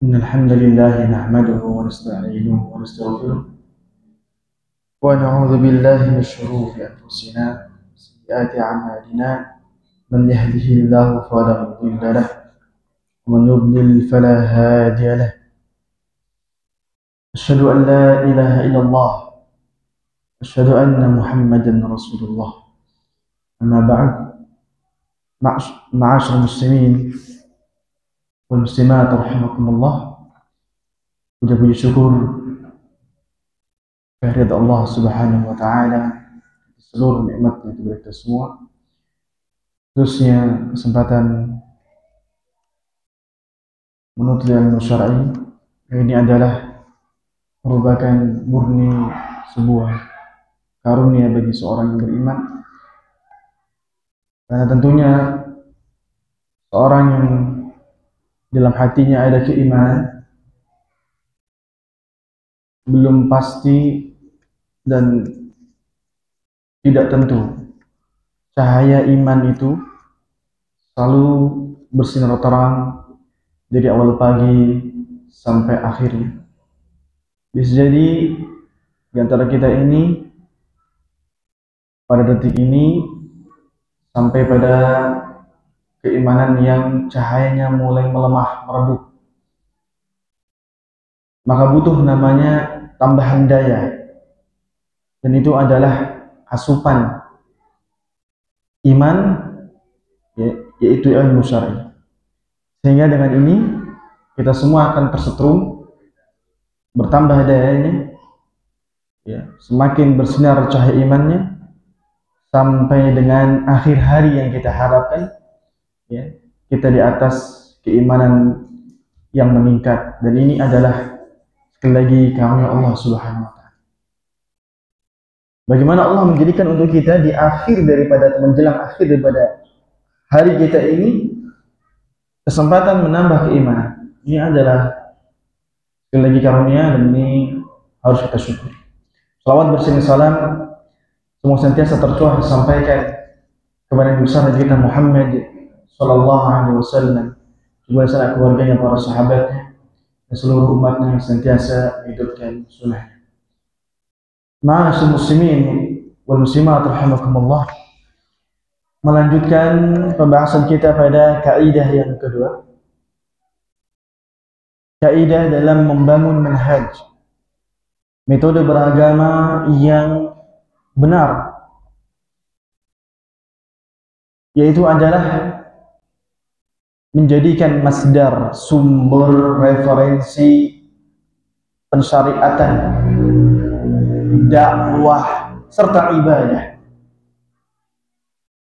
إن الحمد لله نحمده ونستعينه ونستغفره ونعوذ بالله من شرور أنفسنا وسيئات أعمالنا من يهده الله فلا مضل له ومن يضلل فلا هادي له أشهد أن لا إله إلا الله أشهد أن محمدا رسول الله أما بعد معاشر المسلمين والmuslimat rahimakumullah. Puji syukur kehadirat Allah Subhanahu wa taala, seluruh nikmatnya kepada kita semua, khususnya kesempatan menuntut ilmu syar'i. Ini adalah merupakan murni sebuah karunia bagi seorang yang beriman, karena tentunya seorang yang dalam hatinya ada keimanan belum pasti dan tidak tentu cahaya iman itu selalu bersinar terang dari awal pagi sampai akhirnya. Bisa jadi di antara kita ini pada detik ini sampai pada keimanan yang cahayanya mulai melemah, meredup, maka butuh namanya tambahan daya, dan itu adalah asupan iman, yaitu ilmu syar'i. Sehingga dengan ini kita semua akan tersetrum, bertambah dayanya, semakin bersinar cahaya imannya sampai dengan akhir hari yang kita harapkan, kita di atas keimanan yang meningkat. Dan ini adalah sekali lagi karunia Allah Subhanahu wa taala. Bagaimana Allah menjadikan untuk kita di akhir daripada menjelang akhir daripada hari kita ini kesempatan menambah keimanan. Ini adalah sekali lagi karunia, dan ini harus kita syukuri. Salawat bersama salam semua sentiasa tercurah disampaikan kepada Nabi besar kita Muhammad sallallahu alaihi wasallam, kepada sanak keluarganya, para sahabatnya, dan seluruh umatnya yang senantiasa menghidupkan sunnahnya. Ma'asyiral muslimin wal muslimat rahimakumullah. Melanjutkan pembahasan kita pada kaidah yang kedua. Kaidah dalam membangun manhaj, metode beragama yang benar, yaitu adalah menjadikan masdar, sumber referensi pensyariatan, dakwah, serta ibadah.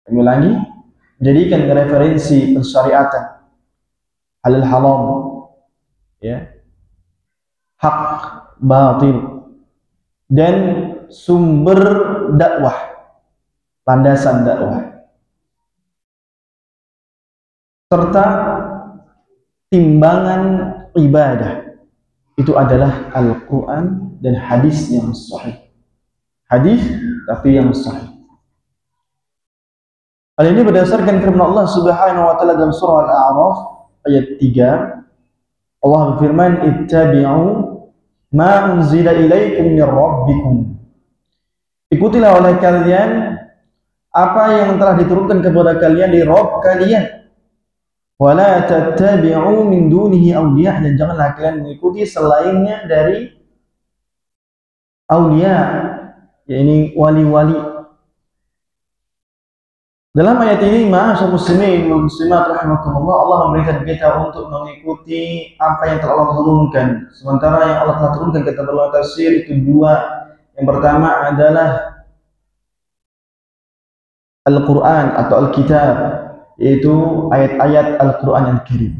Kami ulangi, menjadikan referensi pensyariatan, halal haram, hak batil, dan sumber dakwah, landasan dakwah, serta timbangan ibadah. Itu adalah Al-Quran dan hadis yang sahih. Hadis tapi yang sahih. Hal ini berdasarkan firman Allah Subhanahu wa taala dalam surah Al-A'raf ayat 3. Allah berfirman, "Ittabi'u ma unzila ilaikum min rabbikum." Ikutilah oleh kalian apa yang telah diturunkan kepada kalian dari Rabb kalian. Wala tattabi'u min dunihi awliya, dan janganlah kalian mengikuti selainnya dari awliya, yakni wali-wali. Dalam ayat ini, ma'asyiral muslimin wal muslimat rahimakumullah, Allah memberikan kita untuk mengikuti apa yang telah Allah turunkan. Sementara yang Allah telah turunkan, kata ulama tafsir, itu dua. Yang pertama adalah Al-Quran atau Al-Kitab, yaitu ayat-ayat Al-Quran yang Karim.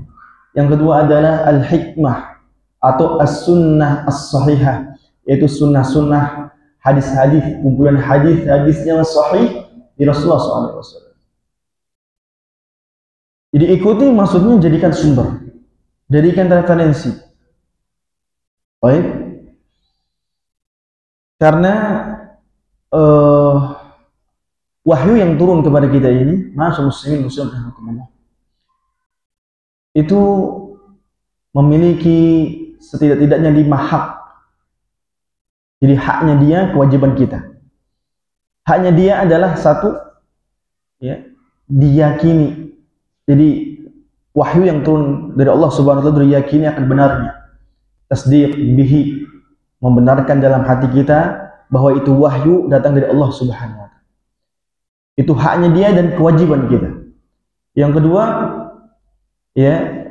Yang kedua adalah Al-Hikmah atau As-Sunnah As-Sahihah, yaitu sunnah-sunnah, hadis-hadis, kumpulan hadis-hadis yang sahih di Rasulullah SAW. Jadi ikuti maksudnya jadikan sumber, jadikan referensi. Baik, karena wahyu yang turun kepada kita ini, ma'asyiral muslimin muslimat rahimakumullah, itu memiliki setidak-tidaknya 5 hak. Jadi haknya dia, kewajiban kita. Haknya dia adalah satu, ya, diyakini. Jadi wahyu yang turun dari Allah Subhanahu wa taala diyakini akan benarnya. Tasdiq bihi, membenarkan dalam hati kita bahwa itu wahyu datang dari Allah Subhanahu wa taala. Itu haknya dia dan kewajiban kita. Yang kedua, ya,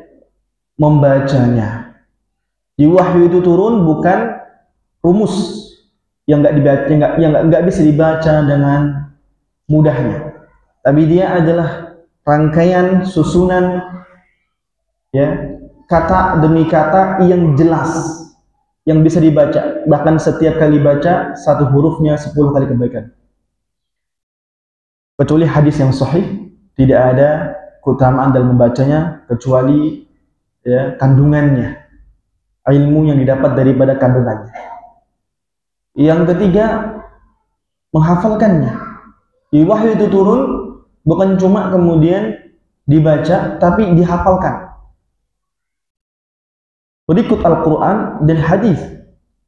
membacanya. Di wahyu itu turun bukan rumus yang nggak dibaca, yang nggak bisa dibaca dengan mudahnya, tapi dia adalah rangkaian susunan, ya, kata demi kata yang jelas, yang bisa dibaca. Bahkan setiap kali baca satu hurufnya 10 kali kebaikan. Kecuali hadis yang sahih, tidak ada keutamaan dalam membacanya kecuali, ya, kandungannya, ilmu yang didapat daripada kandungannya. Yang ketiga, menghafalkannya. Di wahyu itu turun bukan cuma kemudian dibaca, tapi dihafalkan. Berikut Al-Quran dan hadis,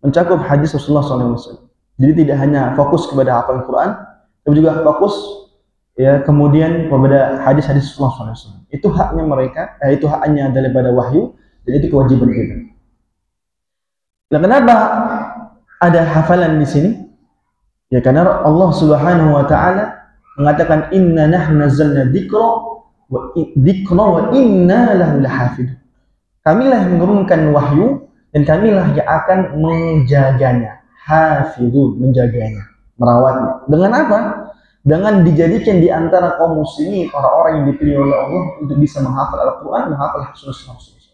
mencakup hadis Rasulullah SAW. Jadi tidak hanya fokus kepada hafalan Quran, tapi juga fokus, ya, kemudian kepada hadis-hadis Rasulullah SAW. Itu haknya mereka, itu haknya daripada wahyu, dan itu kewajiban kita. Nah, kenapa ada hafalan di sini? Ya, karena Allah Subhanahu wa taala mengatakan inna nahnu nazzalna dzikra wa inna lahu lahafidun. Kamilah yang menurunkan wahyu dan kamilah yang akan menjaganya. Hafidun, menjaganya, merawatnya. Dengan apa? Dengan dijadikan di antara kaum muslimin orang-orang yang dipilih oleh Allah untuk bisa menghafal Al-Qur'an, menghafal Rasulullah SAW.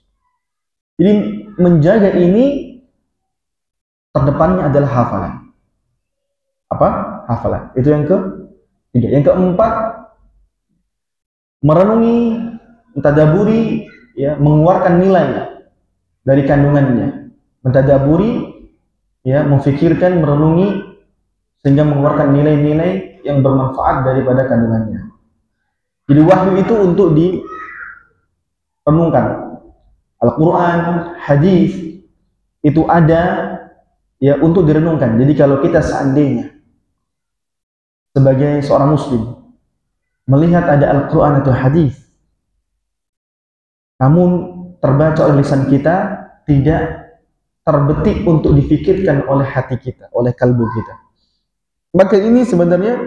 Jadi menjaga ini terdepannya adalah hafalan. Apa? Hafalan. Itu yang ketiga. Yang keempat, merenungi, mentadaburi, ya, mengeluarkan nilai dari kandungannya. Mentadaburi, ya, memfikirkan, merenungi, sehingga mengeluarkan nilai-nilai yang bermanfaat daripada kandungannya. Jadi wahyu itu untuk direnungkan. Al-Quran, hadis itu ada, ya, untuk direnungkan. Jadi kalau kita seandainya sebagai seorang muslim melihat ada Al-Quran atau hadis, namun terbaca oleh lisan kita, tidak terbetik untuk difikirkan oleh hati kita, oleh kalbu kita, maka ini sebenarnya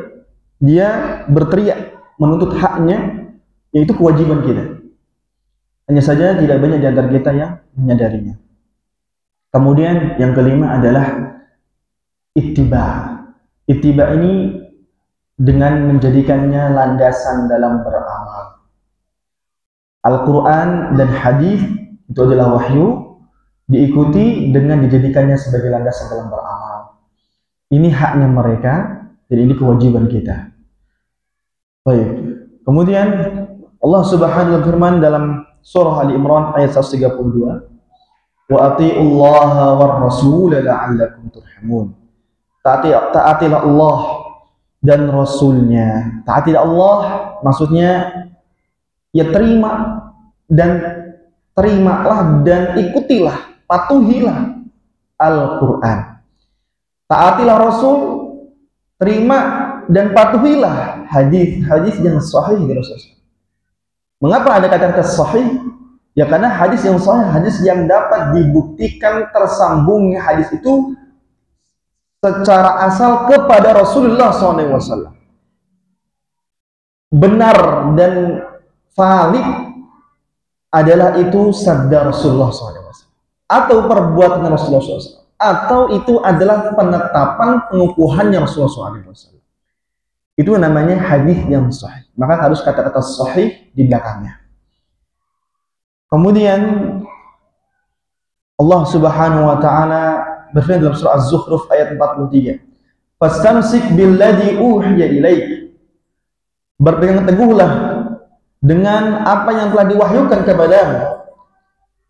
dia berteriak menuntut haknya, yaitu kewajiban kita. Hanya saja tidak banyak di antara kita yang menyadarinya. Kemudian yang kelima adalah ittiba. Ittiba ini dengan menjadikannya landasan dalam beramal. Al-Quran dan hadis itu adalah wahyu, diikuti dengan dijadikannya sebagai landasan dalam beramal. Ini haknya mereka, dan ini kewajiban kita. Baik. Kemudian Allah Subhanahu wa taala berfirman dalam surah Ali Imran ayat 132. Wa atiullaha war rasul la'allakum turhamun. Taatilah Allah dan Rasulnya. Taatilah Allah maksudnya, ya, terimalah dan ikutilah, patuhilah Al-Quran. Taatilah Rasul, terima dan patuhilah hadis yang sahih dari Rasulullah. Mengapa ada kata-kata sahih? Ya, karena hadis yang sahih, hadis yang dapat dibuktikan tersambungnya hadis itu secara asal kepada Rasulullah SAW. Benar dan valid adalah itu sabda Rasulullah SAW, atau perbuatan Rasulullah SAW, atau itu adalah penetapan pengukuhannya Rasulullah SAW. Itu namanya hadis yang sahih. Maka harus kata-kata sahih di belakangnya. Kemudian Allah Subhanahu wa taala berfirman dalam surah Az-Zukhruf ayat 43. Fastamsik billadzi uhiya ilaik. Berpegang teguhlah dengan apa yang telah diwahyukan kepadamu.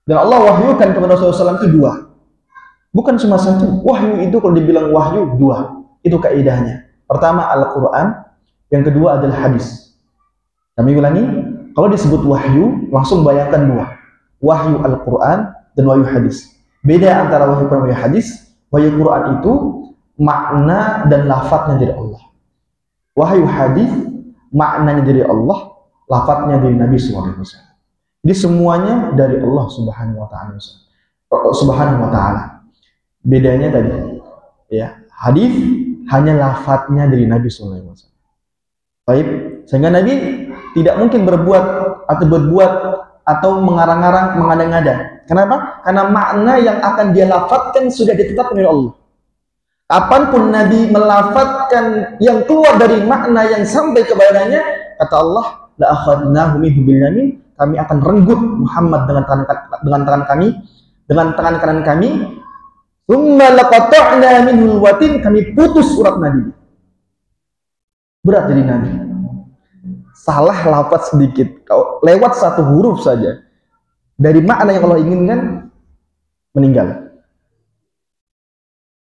Dan Allah wahyukan kepada Rasulullah SAW itu dua. Bukan cuma satu. Wahyu itu kalau dibilang wahyu dua. Itu kaidahnya. Pertama Al-Quran, yang kedua adalah hadis. Kami ulangi, kalau disebut wahyu, langsung bayangkan dua. wahyu Al-Quran dan wahyu hadis. Beda antara wahyu Quran dan wahyu hadis. Wahyu Quran itu makna dan lafadznya dari Allah. Wahyu hadis maknanya dari Allah, lafadznya dari Nabi SAW. Jadi semuanya dari Allah Subhanahu wa taala. Subhanahu wa taala. Bedanya tadi, ya, hadis hanya lafadznya dari Nabi SAW. Baik, sehingga Nabi tidak mungkin berbuat atau mengarang-arang, mengada-ngada. Kenapa? Karena makna yang akan dia lafadzkan sudah ditetapkan oleh Allah. Kapanpun Nabi melafatkan yang keluar dari makna yang sampai kepadanya, kata Allah, la akhadnahu minhu bil yamin, kami akan renggut Muhammad dengan tangan kanan kami, tsumma laqata'na minhu watin, kami putus urat Nabi. Berat jadi Nabi. Salah lafaz sedikit, lewat satu huruf saja dari makna yang Allah inginkan, meninggal.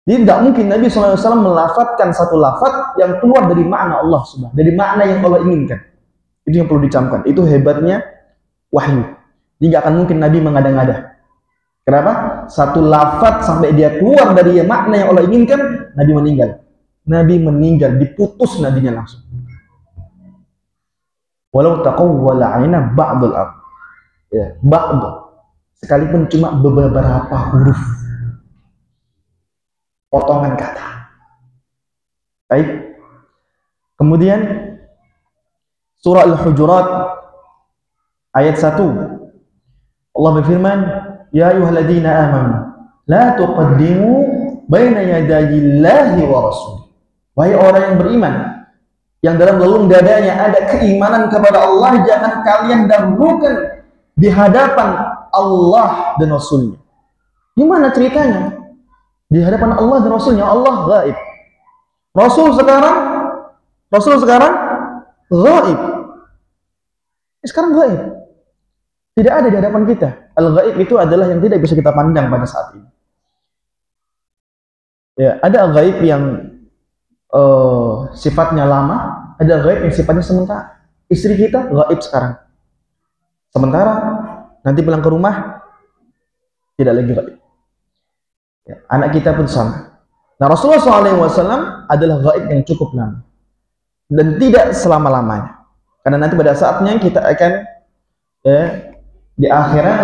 Jadi tidak mungkin Nabi SAW melafatkan satu lafaz yang keluar dari makna Allah Subhanahu, dari makna yang Allah inginkan. Itu yang perlu dicamkan. Itu hebatnya wahyu. Jadi tidak akan mungkin Nabi mengada-ngada. Kenapa? Satu lafaz sampai dia keluar dari makna yang Allah inginkan, Nabi meninggal. Nabi meninggal, diputus nadinya langsung. Walau taqawwala 'alaina ba'dul ard. Ya, ba'd. Sekalipun cuma beberapa huruf. Potongan kata. Baik. Kemudian surah Al-Hujurat ayat 1. Allah berfirman, "Ya ayyuhalladzina amanu, la tuqaddimu baina yadayillahi wa rasul." Wahai orang yang beriman, yang dalam relung dadanya ada keimanan kepada Allah, jangan kalian dahulukan di hadapan Allah dan Rasulnya. Gimana ceritanya? Di hadapan Allah dan Rasulnya, Allah gaib. Rasul sekarang gaib. Sekarang gaib. Tidak ada di hadapan kita. Al-gaib itu adalah yang tidak bisa kita pandang pada saat ini. Ya, ada al-gaib yang sifatnya lama, ada gaib yang sifatnya sementara. Istri kita gaib sekarang. Sementara nanti pulang ke rumah tidak lagi gaib. Ya, anak kita pun sama. Nah, Rasulullah SAW adalah gaib yang cukup lama dan tidak selama-lamanya. Karena nanti pada saatnya kita akan di akhirat,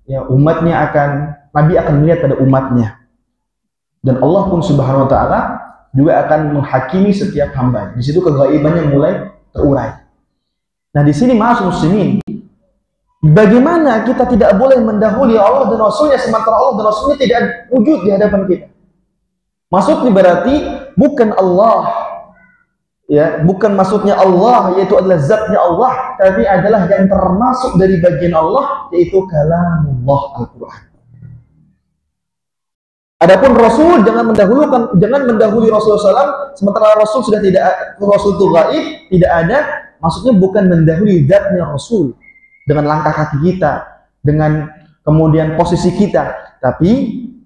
ya, Nabi akan melihat pada umatnya, dan Allah pun Subhanahu wa taala juga akan menghakimi setiap hamba. Di situ kegaibannya mulai terurai. Nah, di sini muslimin, bagaimana kita tidak boleh mendahului Allah dan Rasulnya sementara Allah dan Rasulnya tidak wujud di hadapan kita? Maksudnya berarti bukan Allah, ya, bukan maksudnya Allah yaitu adalah zatnya Allah, tapi adalah yang termasuk dari bagian Allah, yaitu kalamullah Al-Quran. Adapun Rasul jangan mendahului Rasulullah SAW, sementara Rasul sudah tidak, Rasul itu gaib, tidak ada. Maksudnya bukan mendahului zatnya Rasul dengan langkah kaki kita, dengan kemudian posisi kita, tapi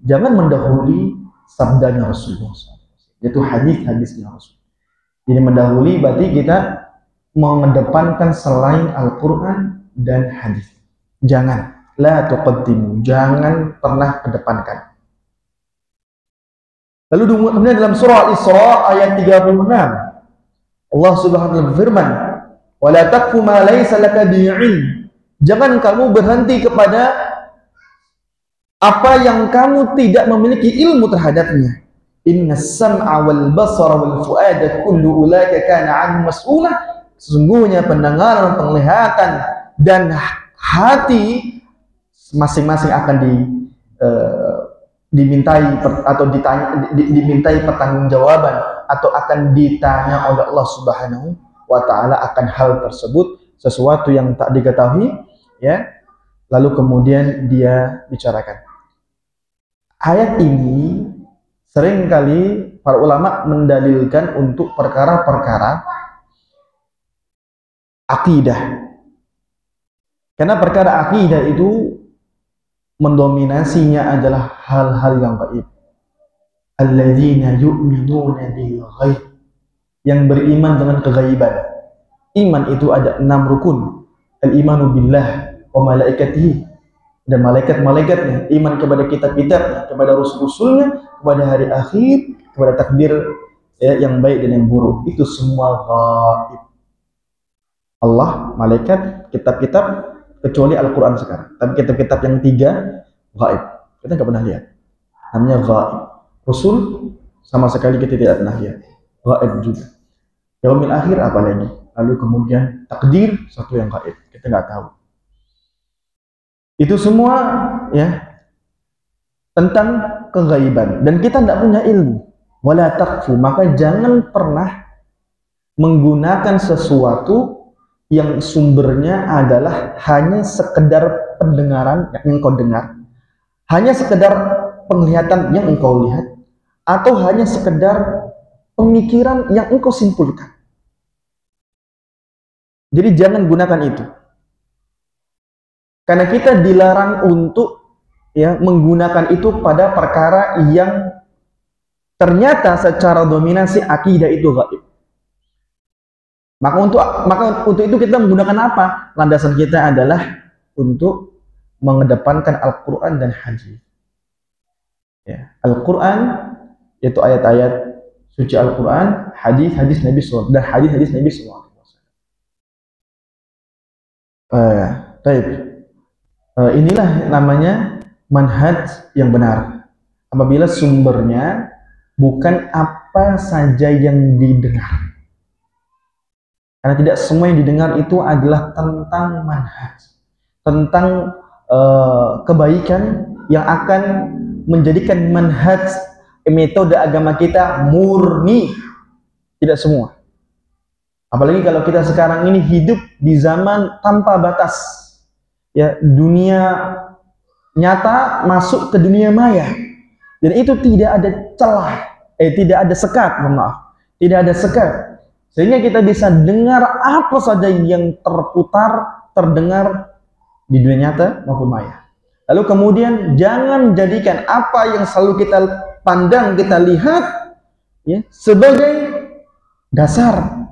jangan mendahului sabdanya Rasulullah SAW, yaitu hadis-hadisnya Rasul. Jadi mendahului berarti kita mengedepankan selain Al-Quran dan hadis. Jangan, la tuqaddimu, jangan pernah kedepankan. Lalu kemudian dalam surah Al-Isra ayat 36, Allah Subhanahu wa taala berfirman, "Wa la taqfu ma laysa laka bihi 'ilm." Jangan kamu berhenti kepada apa yang kamu tidak memiliki ilmu terhadapnya. Innas sam'a wal basara wal fu'ada kullu ulaika kana 'anhu mas'ula. Sesungguhnya pendengaran, penglihatan dan hati masing-masing akan dimintai atau dimintai pertanggungjawaban atau akan ditanya oleh Allah Subhanahu wa taala akan hal tersebut, sesuatu yang tak diketahui, ya. Lalu kemudian dia bicarakan. Ayat ini seringkali para ulama mendalilkan untuk perkara-perkara akidah. Karena perkara akidah itu mendominasinya adalah hal-hal yang gaib. Alladzina yu'minuna bil ghaib, yang beriman dengan kegaiban. Iman itu ada 6 rukun. Al-imanu billah wa malaikatihi dan malaikat-malaikatnya, iman kepada kitab-kitabnya, kepada rasul-rasulnya, kepada hari akhir, kepada takdir ya, yang baik dan yang buruk. Itu semua gaib. Allah, malaikat, kitab-kitab, kecuali Al-Quran sekarang. Tapi kitab-kitab yang 3 gaib. Kita nggak pernah lihat. Namanya gaib. Rasul sama sekali kita tidak pernah lihat. Gaib juga. Yaumil akhir apa lagi? Lalu kemudian takdir, satu yang gaib. Kita nggak tahu. Itu semua ya tentang kegaiban. Dan kita tidak punya ilmu. Wala taqfu. Maka jangan pernah menggunakan sesuatu yang sumbernya adalah hanya sekedar pendengaran yang engkau dengar, hanya sekedar penglihatan yang engkau lihat, atau hanya sekedar pemikiran yang engkau simpulkan. Jadi jangan gunakan itu, karena kita dilarang untuk ya menggunakan itu pada perkara yang ternyata secara dominasi akidah itu gaib. Maka untuk itu kita menggunakan apa? Landasan kita adalah untuk mengedepankan Al-Quran dan hadis. Ya, Al-Quran yaitu ayat-ayat suci Al-Quran, hadis-hadis Nabi SAW dan hadis-hadis Nabi SAW. Inilah namanya manhaj yang benar. Apabila sumbernya bukan apa saja yang didengar. Karena tidak semua yang didengar itu adalah tentang manhaj, tentang kebaikan yang akan menjadikan manhaj metode agama kita murni. Tidak semua. Apalagi kalau kita sekarang ini hidup di zaman tanpa batas. Ya, dunia nyata masuk ke dunia maya. Dan itu tidak ada celah, tidak ada sekat, maaf. Tidak ada sekat. Sehingga kita bisa dengar apa saja yang terputar, terdengar di dunia nyata maupun maya. Lalu kemudian jangan jadikan apa yang selalu kita pandang, kita lihat ya, sebagai dasar.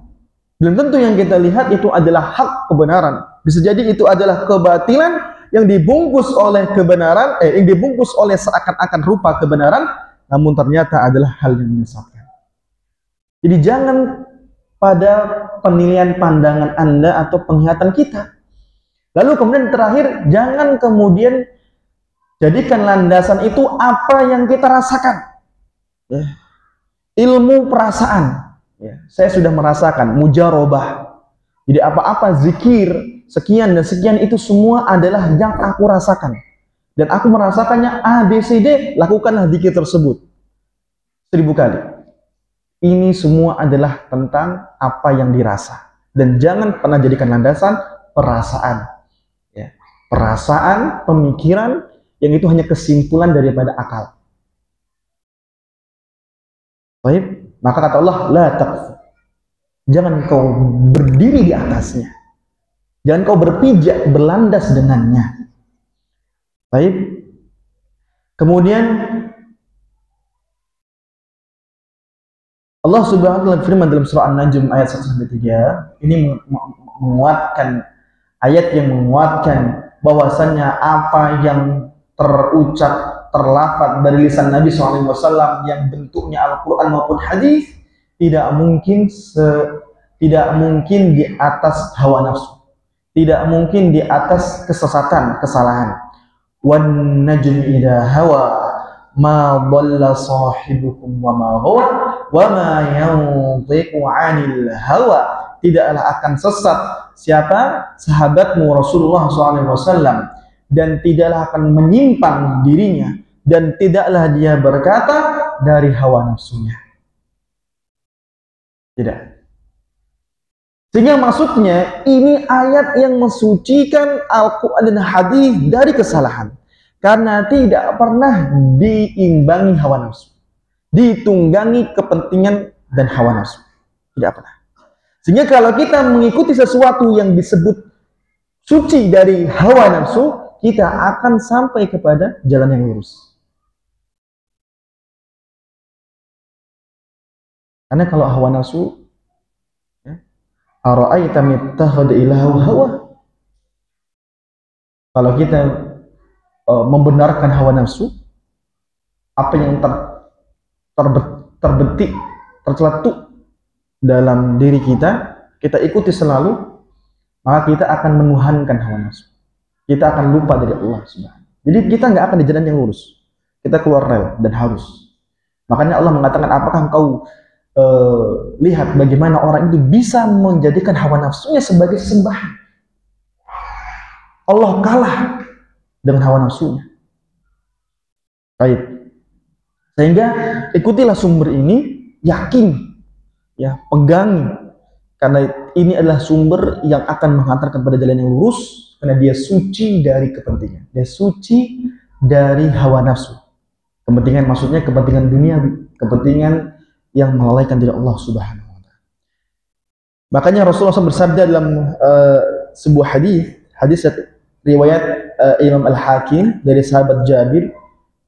Belum tentu yang kita lihat itu adalah hak kebenaran. Bisa jadi itu adalah kebatilan yang dibungkus oleh kebenaran, yang dibungkus oleh seakan-akan rupa kebenaran, namun ternyata adalah hal yang menyesatkan. Jadi jangan pada penilaian pandangan Anda atau penglihatan kita. Lalu kemudian terakhir, jangan kemudian jadikan landasan itu apa yang kita rasakan. Ya. Ilmu perasaan. Ya. Saya sudah merasakan mujarobah. Jadi apa-apa zikir, sekian dan sekian itu semua adalah yang aku rasakan. Dan aku merasakannya A, B, C, D, lakukanlah zikir tersebut 1000 kali. Ini semua adalah tentang apa yang dirasa. Dan jangan pernah jadikan landasan perasaan. Ya. Perasaan, pemikiran, yang itu hanya kesimpulan daripada akal. Baik, maka kata Allah, la taqfu. Jangan kau berdiri di atasnya. Jangan kau berpijak, berlandas dengannya. Baik. Kemudian Allah Subhanahu wa taala firman dalam surah An-Najm ayat 1-3, ini menguatkan ayat yang menguatkan bahwasannya apa yang terucap, terlafaz dari lisan Nabi SAW yang bentuknya Al-Quran maupun hadis tidak mungkin di atas hawa nafsu, tidak mungkin di atas kesesatan, kesalahan. Wan najmi idza hawa ma dhalla sahibukum wa ma ghawa wa ma yantiqu 'anil hawa. Tidaklah akan sesat siapa sahabatmu Rasulullah SAW, dan tidaklah akan menyimpang dirinya, dan tidaklah dia berkata dari hawa nafsunya. Tidak. Sehingga maksudnya ini ayat yang mensucikan Al-Quran dan hadis dari kesalahan. Karena tidak pernah diimbangi hawa nafsu, ditunggangi kepentingan dan hawa nafsu. Tidak pernah. Sehingga kalau kita mengikuti sesuatu yang disebut suci dari hawa nafsu, kita akan sampai kepada jalan yang lurus. Karena kalau hawa nafsu, ara'aita mittakhadha ilahu hawa. Kalau kita membenarkan hawa nafsu, apa yang terbetik, terceletuk dalam diri kita, kita ikuti selalu, maka kita akan menuhankan hawa nafsu. Kita akan lupa dari Allah Subhanahu. Jadi kita nggak akan di jalan yang lurus. Kita keluar rel dan harus. Makanya Allah mengatakan, apakah engkau lihat bagaimana orang itu bisa menjadikan hawa nafsunya sebagai sembahan. Allah kalah dengan hawa nafsunya. Baik. Sehingga ikutilah sumber ini, yakin, ya, pegangi, karena ini adalah sumber yang akan menghantarkan pada jalan yang lurus, karena dia suci dari kepentingan, dia suci dari hawa nafsu. Kepentingan maksudnya kepentingan duniawi, kepentingan yang melalaikan diri Allah Subhanahu wa Ta'ala. Makanya Rasulullah SAW bersabda dalam sebuah hadis riwayat Imam Al-Hakim dari sahabat Jabir,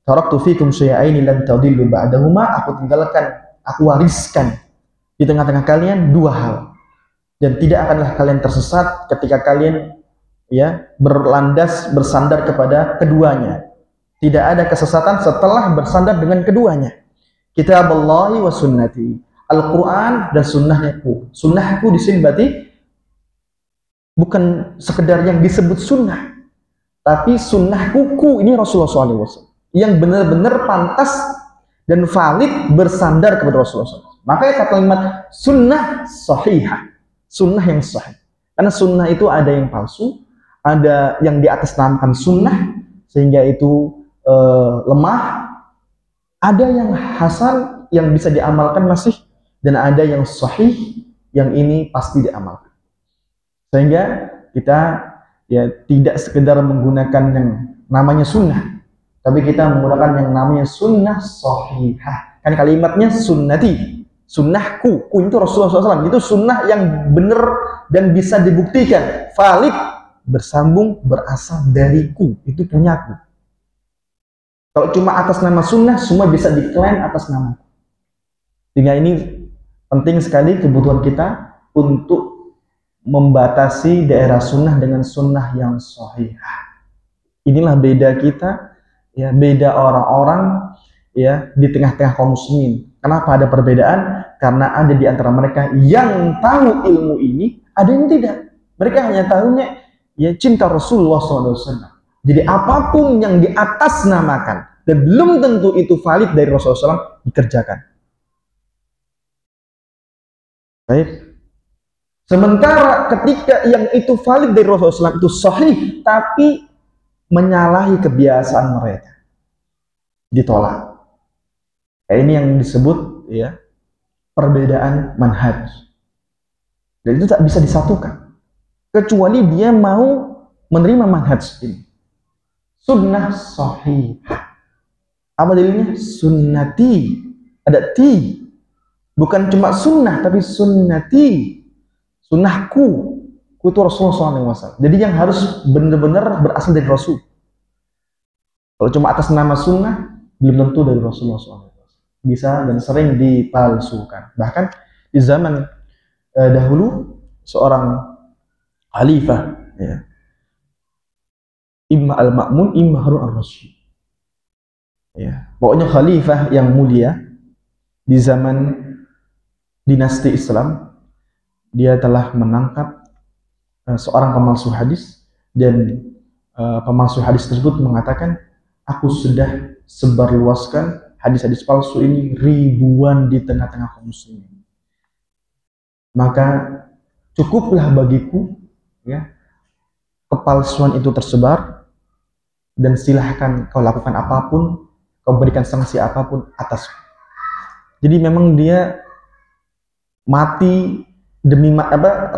taraktu fikum syai'aini lan tadillu ba'dahuma, aku wariskan di tengah-tengah kalian dua hal, dan tidak akanlah kalian tersesat ketika kalian, ya, bersandar kepada keduanya. Tidak ada kesesatan setelah bersandar dengan keduanya. Kitaballahi wa sunnati, Al-Quran dan sunnahku. Sunnahku di sini berarti bukan sekedar yang disebut sunnah, tapi sunnahku ini Rasulullah SAW yang benar-benar pantas dan valid bersandar kepada Rasulullah SAW. Makanya kata kalimat sunnah sahihah, sunnah yang sahih. Karena sunnah itu ada yang palsu, ada yang di atas namakan sunnah sehingga itu lemah, ada yang hasan yang bisa diamalkan masih, dan ada yang sahih yang ini pasti diamalkan. Sehingga kita, ya, tidak sekedar menggunakan yang namanya sunnah, tapi kita menggunakan yang namanya sunnah sahihah. Kan kalimatnya sunnati, sunnahku, itu Rasulullah SAW, itu sunnah yang benar dan bisa dibuktikan, valid, bersambung, berasal dariku, itu punyaku. Kalau cuma atas nama sunnah, semua bisa diklaim atas nama. Sehingga ini penting sekali kebutuhan kita untuk membatasi daerah sunnah dengan sunnah yang sahihah. Inilah beda kita, ya, beda orang-orang, ya, di tengah-tengah kaum muslimin. Kenapa ada perbedaan? Karena ada di antara mereka yang tahu ilmu ini, ada yang tidak. Mereka hanya tahunya, ya, cinta Rasulullah SAW. Jadi apapun yang di atas namakan dan belum tentu itu valid dari Rasulullah SAW dikerjakan. Baik. Sementara ketika yang itu valid dari Rasulullah SAW itu sahih, tapi menyalahi kebiasaan mereka, ditolak. Ini yang disebut, ya, perbedaan manhaj. Dan itu tak bisa disatukan kecuali dia mau menerima manhaj ini. Sunnah sahih. Apa dalilnya? Sunnati. Ada ti. Bukan cuma sunnah, tapi sunnati. Sunnahku. Itu Rasulullah SAW. Jadi yang harus benar-benar berasal dari Rasul. Kalau cuma atas nama sunnah, belum tentu dari Rasulullah SAW. Bisa dan sering dipalsukan. Bahkan di zaman dahulu, seorang khalifah, ya, imma al-Ma'mun, imma Harun ar-Rasyid. Ya, pokoknya khalifah yang mulia di zaman dinasti Islam, dia telah menangkap seorang pemalsu hadis, dan pemalsu hadis tersebut mengatakan, aku sudah sebarluaskan hadis-hadis palsu ini ribuan di tengah-tengah kaum muslimin. Maka cukuplah bagiku, ya, kepalsuan itu tersebar, dan silahkan kau lakukan apapun, kau berikan sanksi apapun atasku. Jadi memang dia mati demi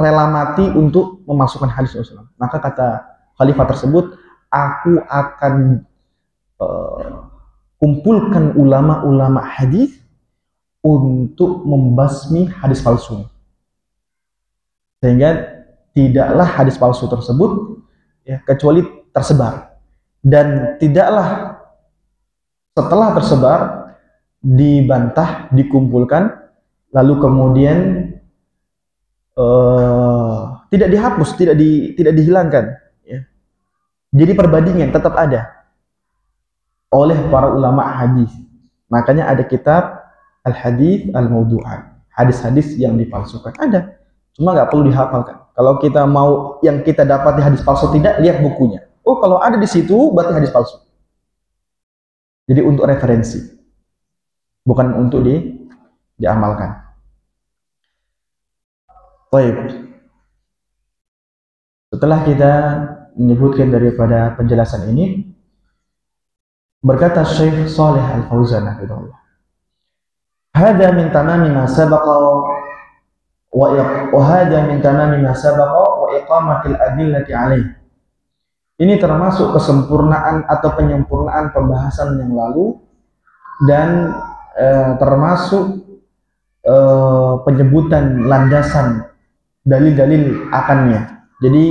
rela mati untuk memasukkan hadis Rasulullah. Maka kata khalifah tersebut, aku akan kumpulkan ulama-ulama hadis untuk membasmi hadis palsu. Sehingga tidaklah hadis palsu tersebut, ya, kecuali tersebar, dan tidaklah setelah tersebar dibantah, dikumpulkan, lalu kemudian tidak dihapus, tidak dihilangkan, ya. Jadi perbandingan tetap ada oleh para ulama hadis. Makanya ada kitab Al-Hadits Al-Mawdu'at, hadis-hadis yang dipalsukan. Ada, cuma nggak perlu dihafalkan. Kalau kita mau yang kita dapat di hadis palsu tidak, lihat bukunya. Oh, kalau ada di situ berarti hadis palsu. Jadi untuk referensi, bukan untuk diamalkan. Baik. Setelah kita menyebutkan daripada penjelasan ini, berkata Syekh Shalih Al-Fauzan hafizahullah, "Hada min tamami ma sabaqa wa hada min tamami ma sabaqa wa iqamatil adillati alaih." Ini termasuk kesempurnaan atau penyempurnaan pembahasan yang lalu dan termasuk penyebutan landasan dalil-dalil akannya. Jadi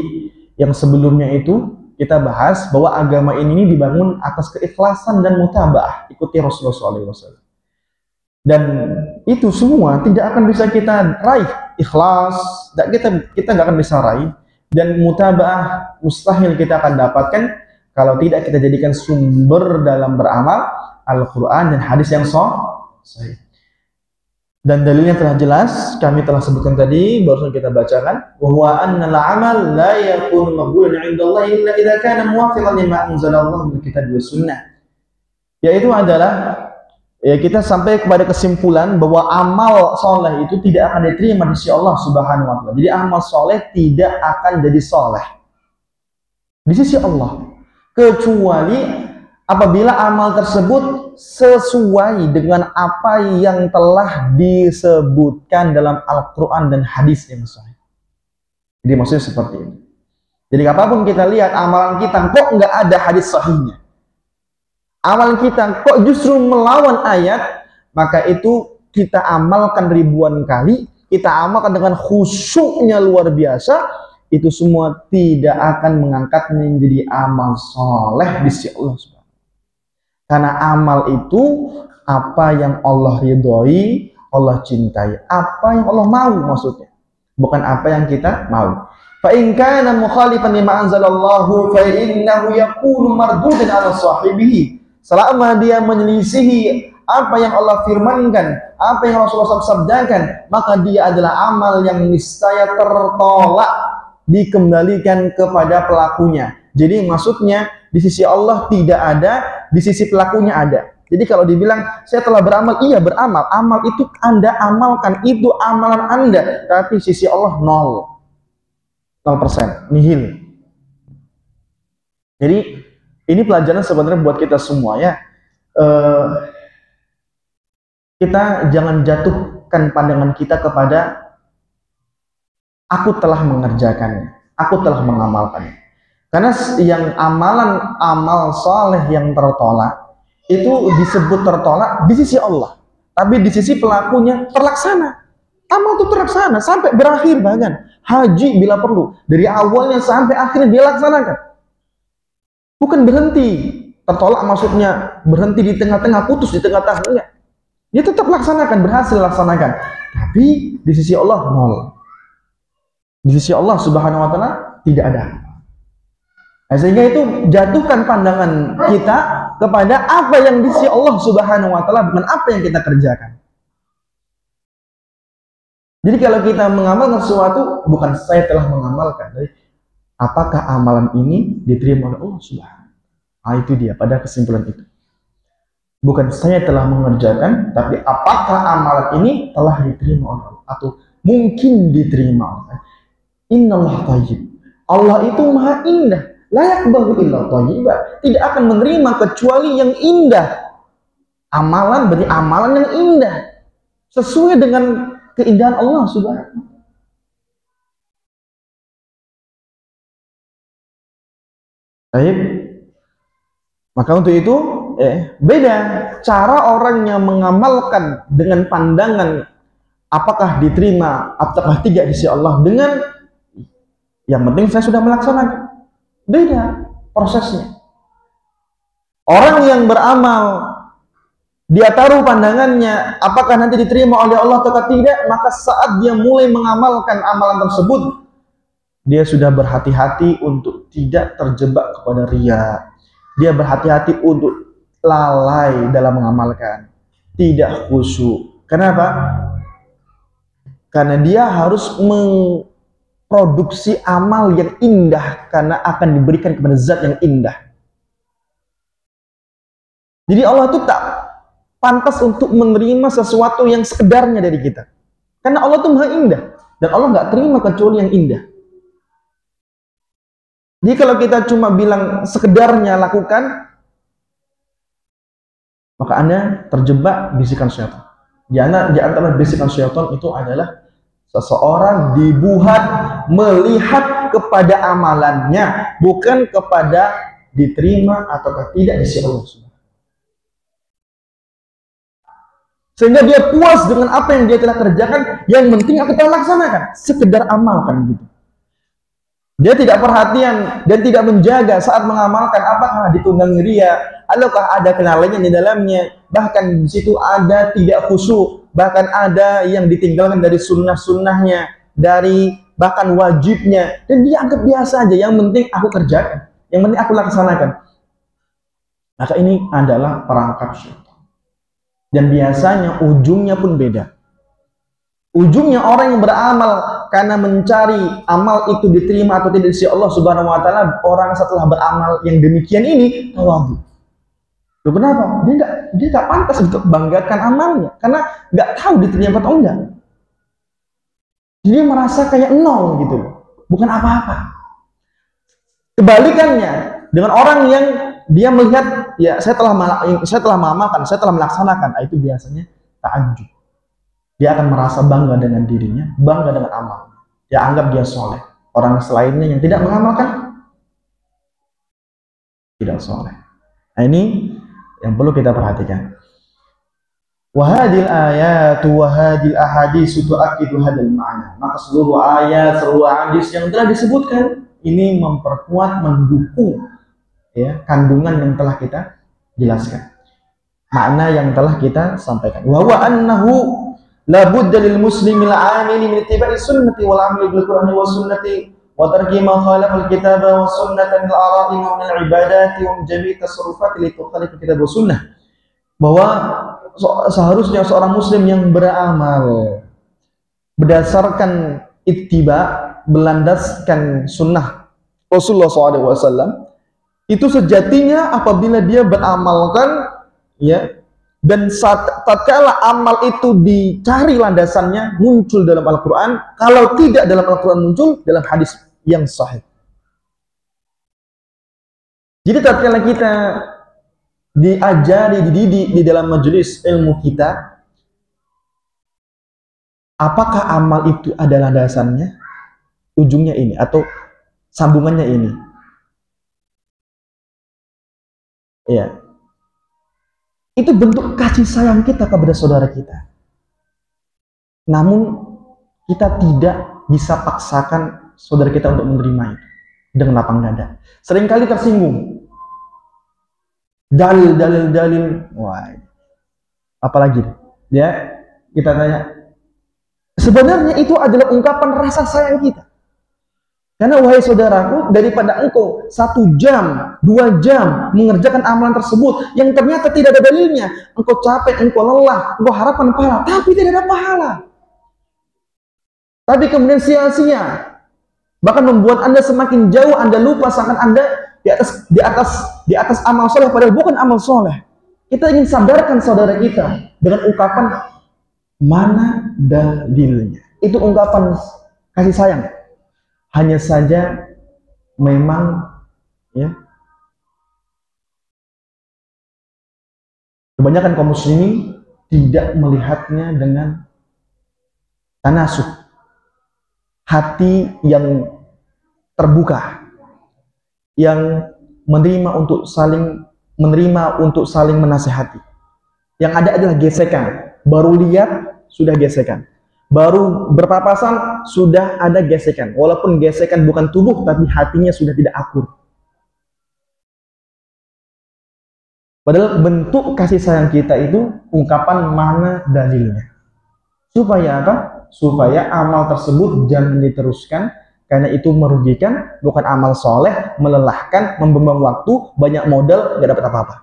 yang sebelumnya itu kita bahas bahwa agama ini dibangun atas keikhlasan dan mutabaah, ikuti Rasulullah SAW. Dan itu semua tidak akan bisa kita raih, ikhlas, kita nggak akan bisa raih, dan mutabaah mustahil kita akan dapatkan kalau tidak kita jadikan sumber dalam beramal Al-Quran dan hadis yang sahih. Dan dalilnya telah jelas, kami telah sebutkan tadi, barusan kita bacakan, bahwa annal amal la yakunu maqbulan 'inda Allah illa idza kana muwafiqan lima anzalallahu min kitab wa sunnah. Yaitu adalah kita sampai kepada kesimpulan bahwa amal soleh itu tidak akan diterima di sisi Allah Subhanahu wa taala. Jadi amal soleh tidak akan jadi soleh di sisi Allah kecuali apabila amal tersebut sesuai dengan apa yang telah disebutkan dalam Al-Quran dan hadis yang sahih. Jadi maksudnya seperti ini. Jadi apapun kita lihat amalan kita kok nggak ada hadis sahihnya, amalan kita kok justru melawan ayat, maka itu kita amalkan ribuan kali, kita amalkan dengan khusyuknya luar biasa, itu semua tidak akan mengangkatnya menjadi amal soleh di sisi Allah Subhanahu. Karena amal itu apa yang Allah ridhoi, Allah cintai, apa yang Allah mau maksudnya, bukan apa yang kita mau. Fa in kana mukhalifan lima anzalallahu fa innahu yakunu mardudan ala sahibihi. Selama dia menyelisihi apa yang Allah firmankan, apa yang Rasulullah SAW sabdakan, maka dia adalah amal yang niscaya tertolak, dikembalikan kepada pelakunya. Jadi maksudnya di sisi Allah tidak ada, di sisi pelakunya ada. Jadi kalau dibilang saya telah beramal, iya beramal, amal itu Anda amalkan, itu amalan Anda, tapi sisi Allah 0%, nihil. Jadi ini pelajaran sebenarnya buat kita semua ya. Kita jangan jatuhkan pandangan kita kepada aku telah mengerjakannya, aku telah mengamalkannya. Karena yang amal soleh yang tertolak itu disebut tertolak di sisi Allah, tapi di sisi pelakunya terlaksana. Amal itu terlaksana sampai berakhir, bahkan haji bila perlu dari awalnya sampai akhirnya dia laksanakan. Bukan berhenti tertolak, maksudnya berhenti di tengah-tengah, putus di tengah-tengah, enggak. Dia tetap laksanakan, berhasil laksanakan. Tapi di sisi Allah 0. Di sisi Allah Subhanahu wa taala tidak ada. Nah, sehingga itu jatuhkan pandangan kita kepada apa yang di sisi Allah Subhanahu wa taala, bukan apa yang kita kerjakan. Jadi kalau kita mengamalkan sesuatu, bukan saya telah mengamalkan, jadi apakah amalan ini diterima oleh Allah Subhanahu. Nah, itu dia pada kesimpulan itu. Bukan saya telah mengerjakan, tapi apakah amalan ini telah diterima oleh Allah atau mungkin diterima oleh Allah. Innallaha thayyib. Allah itu maha indah. Layak bahu illa thayyiba, tidak akan menerima kecuali yang indah. Amalan berarti amalan yang indah sesuai dengan keindahan Allah Subhanahu. Baik. Maka untuk itu beda cara orang yang mengamalkan dengan pandangan apakah diterima apakah tidak di sisi Allah dengan yang penting saya sudah melaksanakan. Beda prosesnya. Orang yang beramal, dia taruh pandangannya apakah nanti diterima oleh Allah atau tidak, maka saat dia mulai mengamalkan amalan tersebut, dia sudah berhati-hati untuk tidak terjebak kepada riya. Dia berhati-hati untuk lalai dalam mengamalkan, tidak khusyuk. Kenapa? Karena dia harus memproduksi amal yang indah karena akan diberikan kepada zat yang indah. Jadi Allah itu tak pantas untuk menerima sesuatu yang sekedarnya dari kita. Karena Allah itu maha indah. Dan Allah nggak terima kecuali yang indah. Jadi kalau kita cuma bilang sekedarnya lakukan, maka Anda terjebak bisikan syaitan. Di antara bisikan syaitan itu adalah seseorang dibuat melihat kepada amalannya, bukan kepada diterima atau tidak di sisi Allah. Sehingga dia puas dengan apa yang dia telah kerjakan, yang penting aku telah laksanakan, sekedar amalkan gitu. Dia tidak perhatian dan tidak menjaga saat mengamalkan apakah ditunggangi ria, ataukah ada kenalannya di dalamnya, bahkan di situ ada tidak khusyuk, bahkan ada yang ditinggalkan dari sunnah-sunnahnya, dari bahkan wajibnya, dan dia anggap biasa aja, yang penting aku kerjakan, yang penting aku laksanakan. Maka ini adalah perangkap syaitan. Dan biasanya ujungnya pun beda. Ujungnya orang yang beramal karena mencari amal itu diterima atau tidak di sisi Allah Subhanahu wa taala, orang setelah beramal yang demikian ini tawadhu. Loh, kenapa? Dia nggak pantas untuk banggakan amalnya karena nggak tahu diterima atau enggak. Jadi merasa kayak nol gitu, bukan apa-apa. Kebalikannya dengan orang yang dia melihat, ya saya telah mengamalkan, saya telah melaksanakan, itu biasanya ta'ajjub. Dia akan merasa bangga dengan dirinya, bangga dengan amal. Dia anggap dia soleh. Orang selainnya yang tidak mengamalkan, tidak soleh. Nah ini yang perlu kita perhatikan. Wahadil ayatu wahadil ahadis tu'akkidu hadal ma'na. Maka seluruh ayat, seluruh hadis yang telah disebutkan ini memperkuat, mendukung ya kandungan yang telah kita jelaskan, makna yang telah kita sampaikan. Wa huwa annahu la budda lil muslimil amili min ittiba'i sunnati wal amali bil qur'ani was sunnati wa tarki ma khalafa al kitaba was sunnata min al ara'i wa min al ibadati wa min jami' tasarrufati li tukhalifu kitab was sunnah. Bahwa seharusnya seorang muslim yang beramal berdasarkan ittiba, berlandaskan sunnah Rasulullah SAW, itu sejatinya apabila dia beramalkan ya, dan tatkala amal itu dicari landasannya muncul dalam Al-Qur'an, kalau tidak dalam Al-Qur'an muncul dalam hadis yang sahih. Jadi tatkala kita diajari, dididik di dalam majelis ilmu kita, apakah amal itu ada landasannya, ujungnya ini atau sambungannya ini. Ya, itu bentuk kasih sayang kita kepada saudara kita. Namun kita tidak bisa paksakan saudara kita untuk menerima itu dengan lapang dada. Seringkali tersinggung. Dalil, wah, apalagi ya kita tanya. Sebenarnya itu adalah ungkapan rasa sayang kita. Karena wahai saudaraku, daripada engkau 1 jam, 2 jam mengerjakan amalan tersebut yang ternyata tidak ada dalilnya, engkau capek, engkau lelah, engkau harapan pahala, tapi tidak ada pahala. Tapi kemudian sia-sia, bahkan membuat Anda semakin jauh, Anda lupa seakan Anda di atas amal soleh, padahal bukan amal soleh. Kita ingin sadarkan saudara kita dengan ungkapan mana dalilnya. Itu ungkapan kasih sayang. Hanya saja memang ya kebanyakan kaum muslimin tidak melihatnya dengan tanasuk, hati yang terbuka, yang menerima untuk saling menasehati. Yang ada adalah gesekan, baru lihat sudah gesekan. Baru berpapasan sudah ada gesekan, walaupun gesekan bukan tubuh tapi hatinya sudah tidak akur. Padahal bentuk kasih sayang kita itu ungkapan mana dalilnya. Supaya apa? Supaya amal tersebut jangan diteruskan, karena itu merugikan, bukan amal soleh, melelahkan, membuang waktu, banyak modal, nggak dapat apa-apa.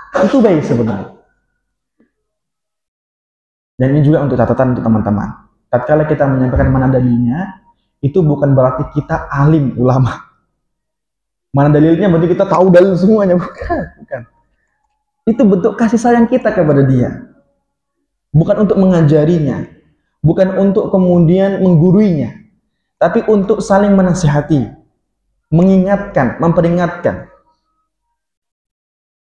Itu baik sebenarnya. Dan ini juga untuk catatan untuk teman-teman. Tatkala kita menyampaikan mana dalilnya, itu bukan berarti kita alim ulama. Mana dalilnya berarti kita tahu dalil semuanya, bukan. Itu bentuk kasih sayang kita kepada dia. Bukan untuk mengajarinya, bukan untuk kemudian mengguruinya, tapi untuk saling menasihati, mengingatkan, memperingatkan.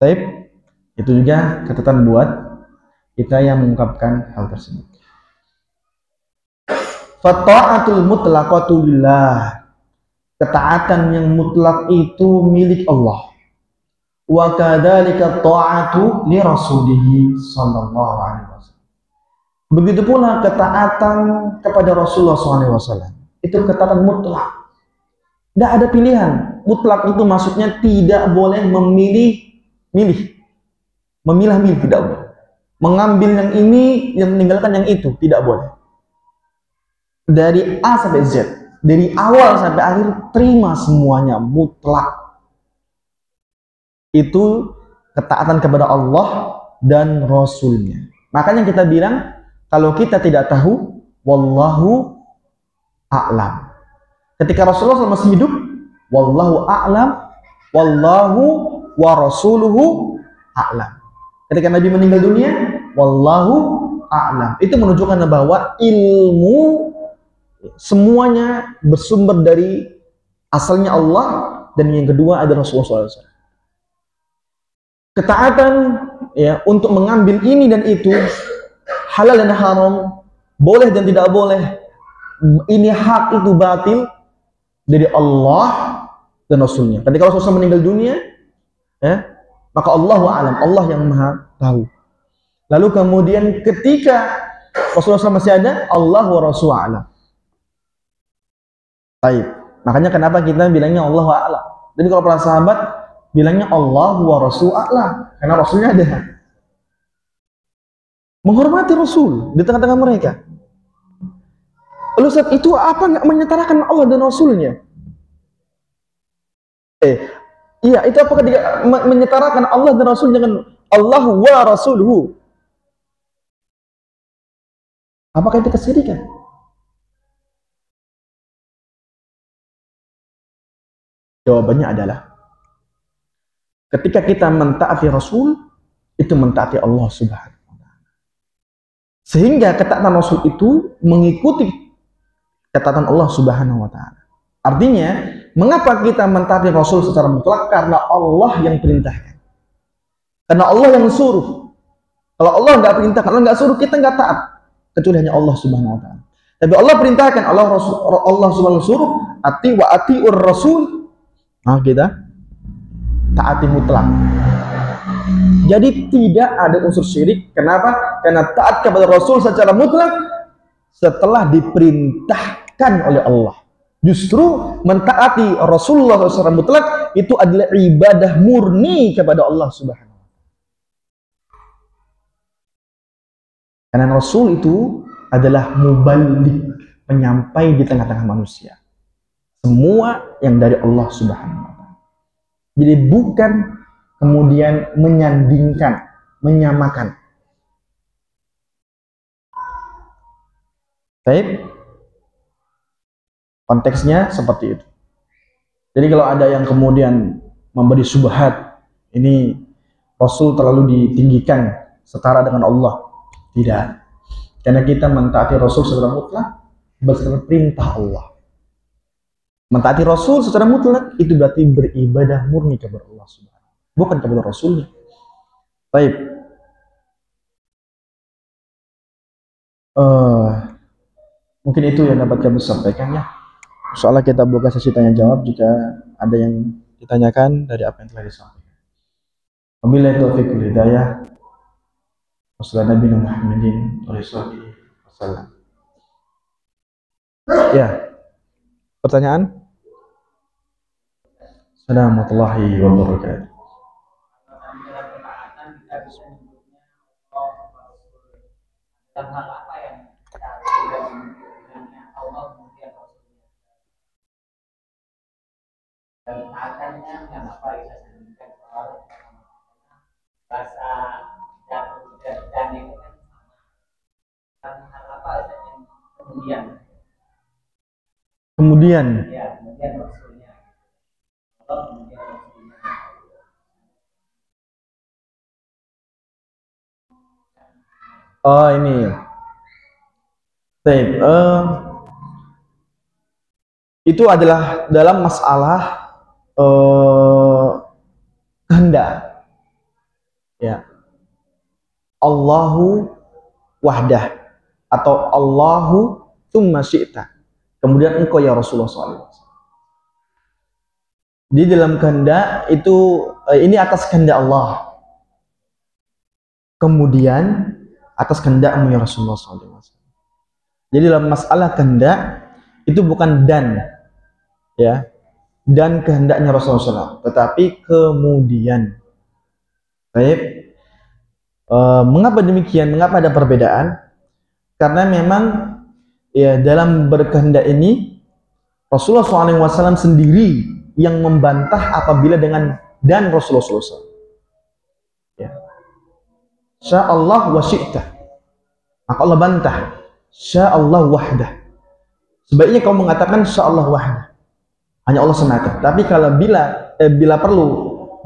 Baik, itu juga catatan buat kita yang mengungkapkan hal tersebut. Fata'atul mutlaqatu lillah. Ketaatan yang mutlak itu milik Allah. Wa kadzalika ta'atu li rasulih sallallahu alaihi wasallam. Begitu pula ketaatan kepada Rasulullah SAW. Itu ketaatan mutlak. Tidak ada pilihan. Mutlak itu maksudnya tidak boleh memilih. Memilah-milih tidak boleh. Mengambil yang ini, yang meninggalkan yang itu, tidak boleh. Dari A sampai Z, dari awal sampai akhir, terima semuanya, mutlak. Itu ketaatan kepada Allah dan Rasulnya. Makanya kita bilang, kalau kita tidak tahu, wallahu a'lam. Ketika Rasulullah SAW masih hidup, wallahu a'lam, wallahu wa rasuluhu a'lam. Ketika Nabi meninggal dunia, wallahu a'lam. Itu menunjukkan bahwa ilmu semuanya bersumber dari asalnya Allah, dan yang kedua adalah Rasulullah SAW. Ketaatan ya untuk mengambil ini dan itu, halal dan haram, boleh dan tidak boleh, ini hak itu batil, dari Allah dan Rasulnya. Ketika Rasulullah meninggal dunia, ya, maka Allahu a'lam, Allah yang maha tahu. Lalu kemudian ketika Rasulullah SAW masih ada, Allah wa Rasul a'lam. Baik. Makanya kenapa kita bilangnya Allah wa a'lam. Jadi kalau para sahabat bilangnya Allah wa Rasul a'lam, karena Rasulnya ada. Menghormati Rasul di tengah-tengah mereka. Lalu saat itu apa nggak menyetarakan Allah dan Rasulnya? Iya, itu apakah dia menyetarakan Allah dan Rasul dengan Allah wa Rasuluhu? Apakah itu kesyirikan? Jawabannya adalah, ketika kita mentaati Rasul, itu mentaati Allah Subhanahu wa ta'ala. Sehingga ketaatan Rasul itu mengikuti ketaatan Allah Subhanahu wa ta'ala. Artinya, mengapa kita mentaati Rasul secara mutlak? Karena Allah yang perintahkan. Karena Allah yang suruh. Kalau Allah nggak perintah, kalau nggak suruh, kita nggak taat. Kecuali hanya Allah Subhanahu wa ta'ala. Tapi Allah perintahkan, Allah Subhanahu suruh, ati wa atiur Rasul. Nah, kita taati mutlak. Jadi tidak ada unsur syirik. Kenapa? Karena taat kepada Rasul secara mutlak setelah diperintahkan oleh Allah. Justru mentaati Rasulullah secara mutlak itu adalah ibadah murni kepada Allah Subhanahu wa ta'ala. Karena Rasul itu adalah muballigh, penyampai di tengah-tengah manusia. Semua yang dari Allah Subhanahu wa ta'ala. Jadi bukan kemudian menyandingkan, menyamakan. Baik, konteksnya seperti itu. Jadi kalau ada yang kemudian memberi syubhat, ini Rasul terlalu ditinggikan setara dengan Allah, tidak. Karena kita mentaati Rasul secara mutlak berdasarkan perintah Allah. Mentaati Rasul secara mutlak itu berarti beribadah murni kepada Allah Subhanahu, bukan kepada Rasulnya. Baik. Mungkin itu yang dapat kami sampaikan ya. Soalnya kita buka sesi tanya jawab jika ada yang ditanyakan dari apa yang telah disampaikan. Wabillahi taufiq wal hidayah. Wassalamualaikum warahmatullahi wabarakatuh. Ya, pertanyaan? Assalamualaikum warahmatullahi wabarakatuh. bahasa dan itu kan hal apa yang kemudian ya kemudian maksudnya kalau kemudian maksudnya oh ini baik, itu adalah dalam masalah eh, kehendak, ya. Allahu wahdah atau Allahu tsumma syi'ta, kemudian engkau ya Rasulullah SAW. Di dalam kehendak itu ini atas kehendak Allah, kemudian atas kehendakmu ya Rasulullah SAW. Jadi dalam masalah kehendak itu bukan dan, ya, dan kehendaknya Rasulullah SAW, tetapi kemudian. Baik. Mengapa demikian? Mengapa ada perbedaan? Karena memang ya dalam berkehendak ini Rasulullah SAW sendiri yang membantah apabila dengan dan Rasulullah SAW. Ya. Sya'allah wa syi'ta. Maka Allah bantah. Sya'allah wahdah. Sebaiknya kau mengatakan sya'allah wahdah. Hanya Allah semata. Tapi kalau bila perlu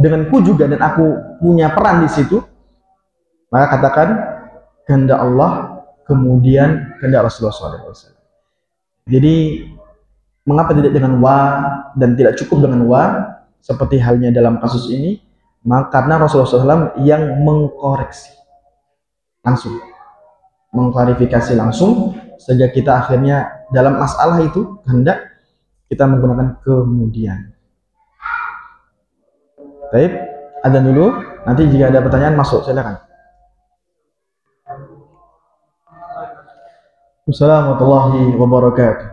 denganku juga dan aku punya peran di situ, maka katakan kehendak Allah kemudian kehendak Rasulullah SAW. Jadi mengapa tidak dengan wa dan tidak cukup dengan wa seperti halnya dalam kasus ini? Maka karena Rasulullah SAW yang mengkoreksi langsung, mengklarifikasi langsung, sehingga kita akhirnya dalam masalah itu kehendak kita menggunakan kemudian. Baik, ada dulu. Nanti jika ada pertanyaan masuk, silakan. Assalamualaikum warahmatullahi wabarakatuh.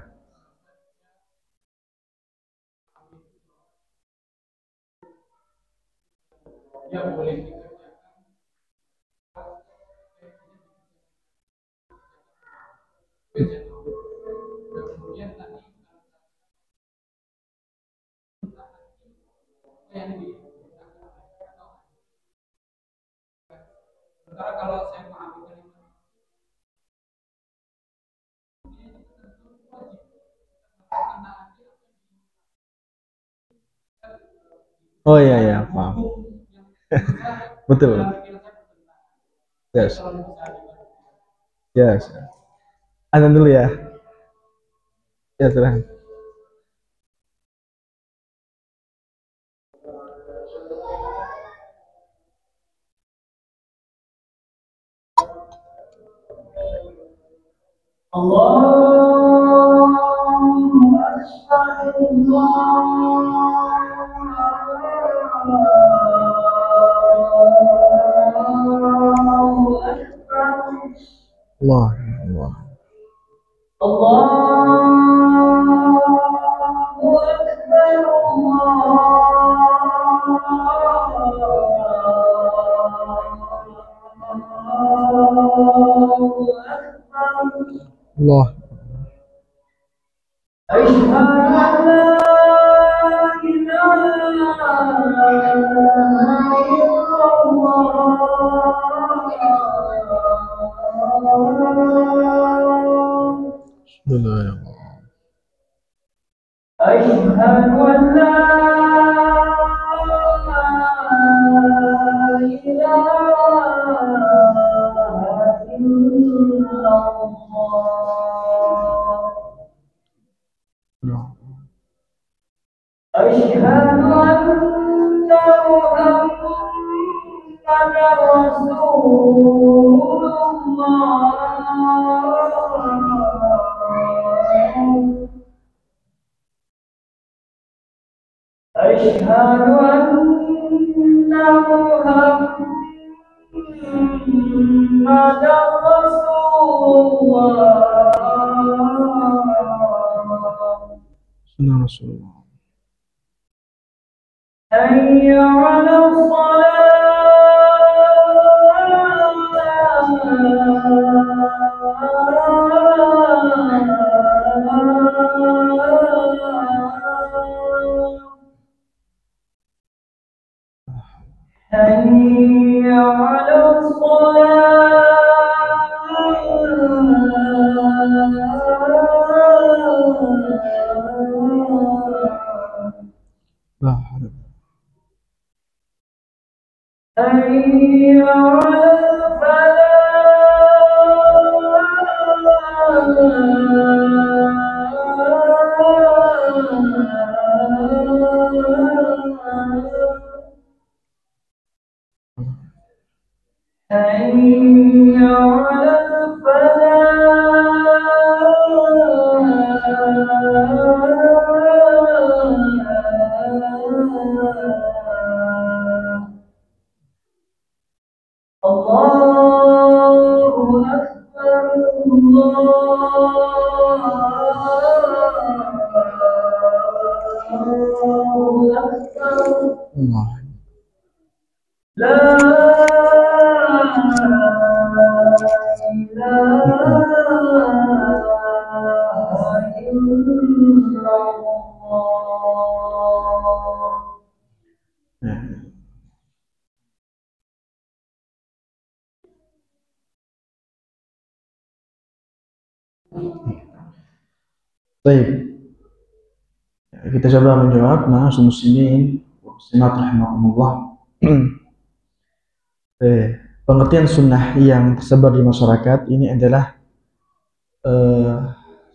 Oh iya ya, paham. Betul. Yes. Yes. Azan dulu ya. Ya, silahkan. Allahu Akbar, Allahu Akbar, Allah, Allah. Allahu Akbar, Allahu Akbar. Allah. أشهد أن لا إله إلا الله Bismillah ya Allah. أشهد أن لا إله إلا الله أشهد أن محمدا رسول الله أشهد أن محمدا رسول الله Sunnah Rasulullah. حي على الصلاة حي على الصلاة لا حول. حي على الفلاح حي على الفلاح الله أكبر الله أكبر Allah. لا إله إلا الله Baik, kita coba menjawab ma'asyiral muslimin wa muslimat rahimakumullah. Pengertian sunnah yang tersebar di masyarakat ini adalah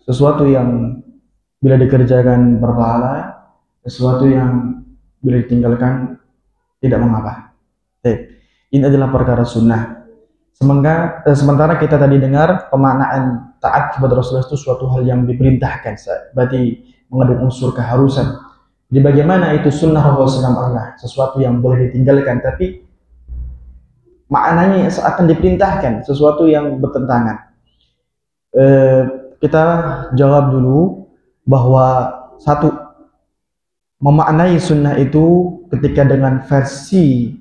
sesuatu yang bila dikerjakan berpahala, sesuatu yang bila ditinggalkan tidak mengapa. Ini adalah perkara sunnah. Sementara kita tadi dengar pemaknaan taat kepada Rasulullah itu suatu hal yang diperintahkan, berarti mengandung unsur keharusan. Jadi bagaimana itu sunnah Rasulullah adalah sesuatu yang boleh ditinggalkan, tapi maknanya seakan diperintahkan, sesuatu yang bertentangan. Kita jawab dulu bahwa satu, memaknai sunnah itu ketika dengan versi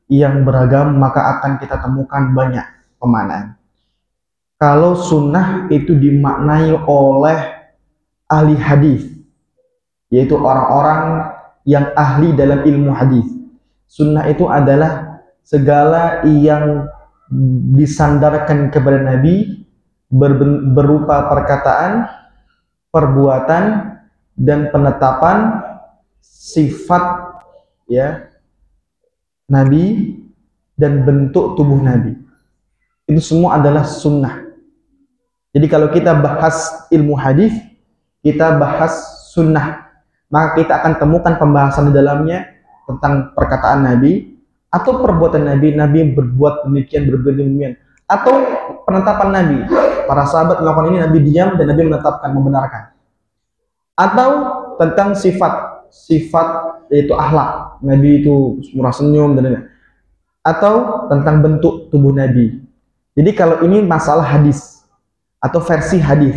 yang beragam maka akan kita temukan banyak pemaknaan. Kalau sunnah itu dimaknai oleh ahli hadis, yaitu orang-orang yang ahli dalam ilmu hadis. Sunnah itu adalah segala yang disandarkan kepada Nabi berupa perkataan, perbuatan, dan penetapan sifat ya Nabi dan bentuk tubuh Nabi. Itu semua adalah sunnah. Jadi kalau kita bahas ilmu hadis, kita bahas sunnah, maka kita akan temukan pembahasan di dalamnya tentang perkataan Nabi atau perbuatan Nabi. Nabi berbuat demikian, berbuat demikian, atau penetapan Nabi. Para sahabat melakukan ini, Nabi diam dan Nabi menetapkan, membenarkan. Atau tentang sifat yaitu akhlak Nabi, itu murah senyum dan lain-lain. Atau tentang bentuk tubuh Nabi. Jadi kalau ini masalah hadis atau versi hadis,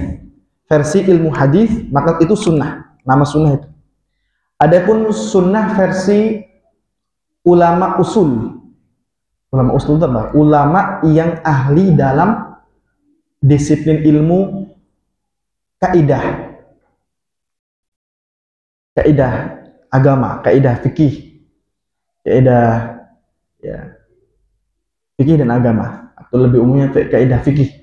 versi ilmu hadis, maka itu sunnah, nama sunnah itu. Adapun sunnah versi ulama usul itu apa? Ulama yang ahli dalam disiplin ilmu kaidah agama, kaidah fikih, kaidah ya fikih dan agama, atau lebih umumnya kaidah fikih.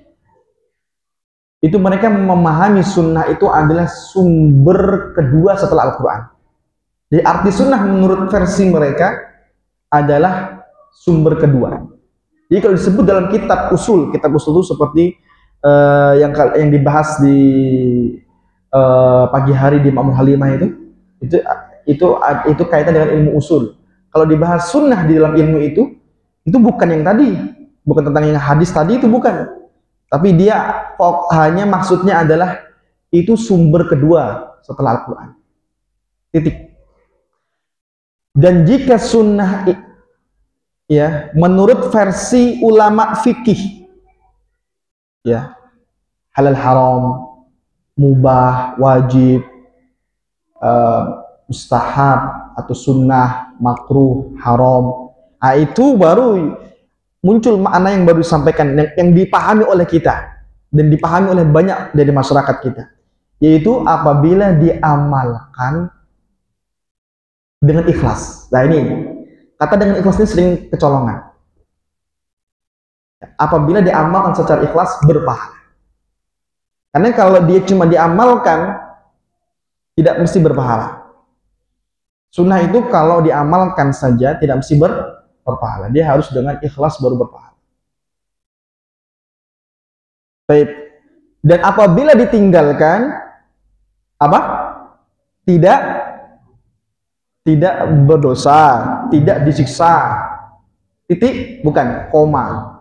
Itu mereka memahami sunnah itu adalah sumber kedua setelah Al-Quran. Jadi arti sunnah menurut versi mereka adalah sumber kedua. Jadi kalau disebut dalam kitab usul itu seperti yang dibahas di pagi hari di Ma'mun Halimah itu kaitan dengan ilmu usul. Kalau dibahas sunnah di dalam ilmu itu bukan yang tadi, bukan tentang yang hadis tadi, itu bukan. Tapi dia hanya maksudnya adalah itu sumber kedua setelah Al-Quran. Titik. Dan jika sunnah ya menurut versi ulama fikih ya halal haram, mubah, wajib, mustahab atau sunnah, makruh, haram, itu baru muncul makna yang baru disampaikan, yang dipahami oleh kita dan dipahami oleh banyak dari masyarakat kita, yaitu apabila diamalkan dengan ikhlas. Nah ini Kata dengan ikhlas ini sering kecolongan. Apabila diamalkan secara ikhlas berpahala. Karena kalau dia cuma diamalkan tidak mesti berpahala. Sunnah itu kalau diamalkan saja tidak mesti berpahala. Dia harus dengan ikhlas baru berpahala. Baik. Dan apabila ditinggalkan apa? Tidak berdosa, tidak disiksa. Titik bukan koma.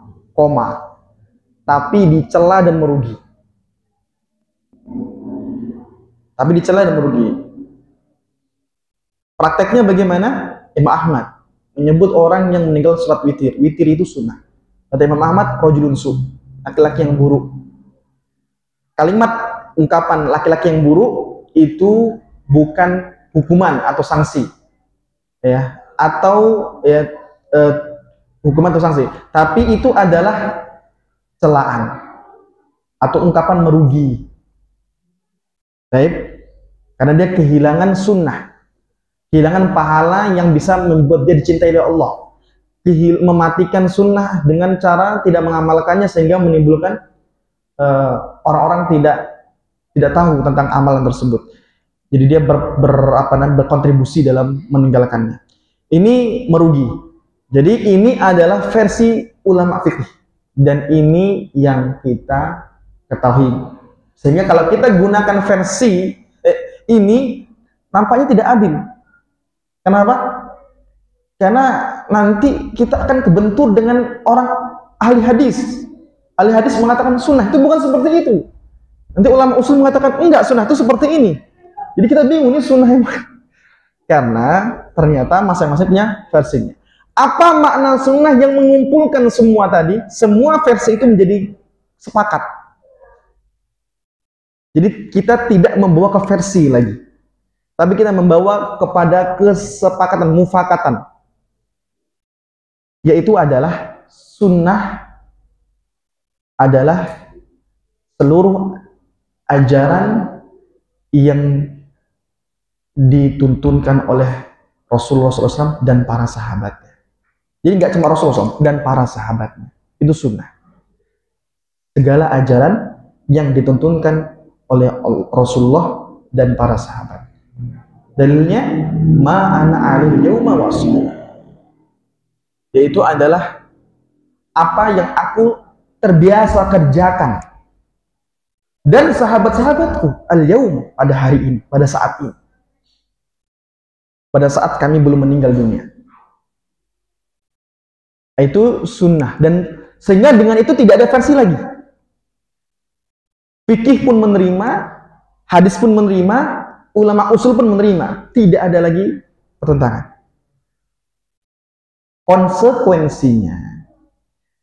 Tapi dicela dan merugi. Prakteknya bagaimana? Imam Ahmad menyebut orang yang meninggal sholat witir. Witir itu sunnah. Kata Imam Ahmad, rajulun su, laki-laki yang buruk. Kalimat ungkapan laki-laki yang buruk itu bukan hukuman atau sanksi, ya, atau ya hukuman atau sanksi, tapi itu adalah celaan atau ungkapan merugi. Baik, karena dia kehilangan sunnah, kehilangan pahala yang bisa membuat dia dicintai oleh Allah, mematikan sunnah dengan cara tidak mengamalkannya sehingga menimbulkan orang-orang tidak tahu tentang amalan tersebut. Jadi dia berkontribusi dalam meninggalkannya. Ini merugi. Jadi ini adalah versi ulama fikih dan ini yang kita ketahui. Sehingga kalau kita gunakan versi ini nampaknya tidak adil. Kenapa? Karena nanti kita akan kebentur dengan orang ahli hadis. Ahli hadis mengatakan sunnah itu bukan seperti itu. Nanti ulama usul mengatakan enggak, sunnah itu seperti ini. Jadi kita bingung ini sunnah yang mana. Karena ternyata masing-masingnya versinya. Apa makna sunnah yang mengumpulkan semua tadi? Semua versi itu menjadi sepakat. Jadi kita tidak membawa ke versi lagi. Tapi kita membawa kepada kesepakatan, mufakatan. Yaitu adalah sunnah adalah seluruh ajaran yang dituntunkan oleh Rasulullah SAW dan para sahabatnya. Jadi nggak cuma Rasulullah SAW dan para sahabatnya. Itu sunnah. Segala ajaran yang dituntunkan oleh Rasulullah dan para sahabat. Dalilnya ma'ana alil yauma wassalam. Yaitu adalah apa yang aku terbiasa kerjakan dan sahabat-sahabatku al-yaum, pada hari ini, pada saat ini, pada saat kami belum meninggal dunia. Itu sunnah. Dan sehingga dengan itu tidak ada versi lagi. Fikih pun menerima, hadis pun menerima, ulama usul pun menerima. Tidak ada lagi pertentangan. Konsekuensinya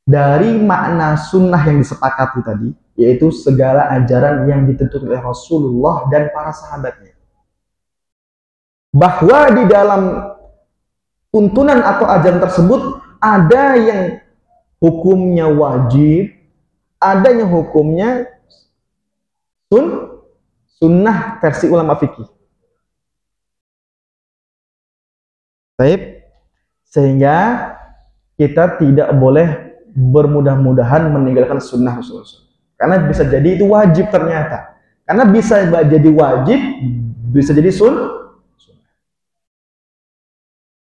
dari makna sunnah yang disepakati tadi, yaitu segala ajaran yang ditentukan oleh Rasulullah dan para sahabatnya. Bahwa di dalam tuntunan atau ajaran tersebut ada yang hukumnya wajib, ada yang hukumnya sunnah versi ulama fikih. Baik, sehingga kita tidak boleh bermudah-mudahan meninggalkan sunnah Rasulullah. Karena bisa jadi itu wajib ternyata. Karena bisa jadi wajib, bisa jadi sunnah.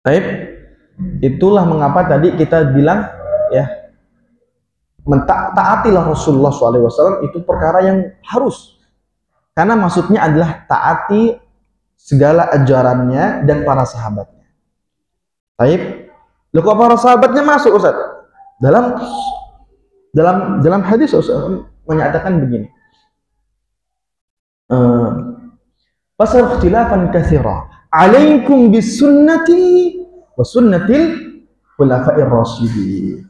Baik, itulah mengapa tadi kita bilang ya, taatilah Rasulullah SAW itu perkara yang harus. Karena maksudnya adalah taati segala ajarannya dan para sahabatnya. Baik, loh kok para sahabatnya masuk Ustaz? Dalam hadis Ustaz menyatakan begini. Pasal ikhtilafan katsira. Alaikum bisunnati wa sunnatil khulafa'ir rasyidin.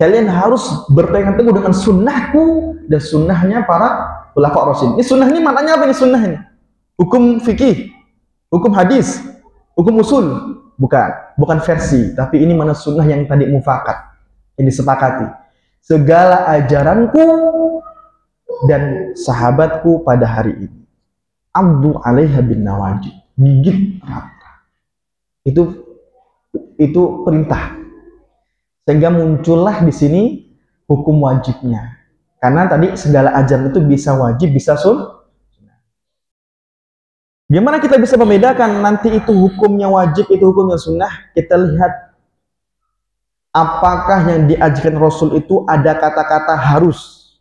Kalian harus berpegang teguh dengan sunnahku dan sunnahnya para khulafa'ir rasyidin. Ini sunnah ini maknanya apa ini sunnah ini? Hukum fikih, hukum hadis, hukum usul. Bukan versi, tapi ini mana sunnah yang tadi mufakat, yang disepakati. Segala ajaranku dan sahabatku pada hari ini. Abdu alaiha bin nawajid, gigit erat. Itu itu perintah. Sehingga muncullah di sini hukum wajibnya. Karena tadi segala ajaran itu bisa wajib, bisa sunnah. Gimana kita bisa membedakan nanti itu hukumnya wajib, itu hukumnya sunnah? Kita lihat apakah yang diajarkan Rasul itu ada kata-kata harus,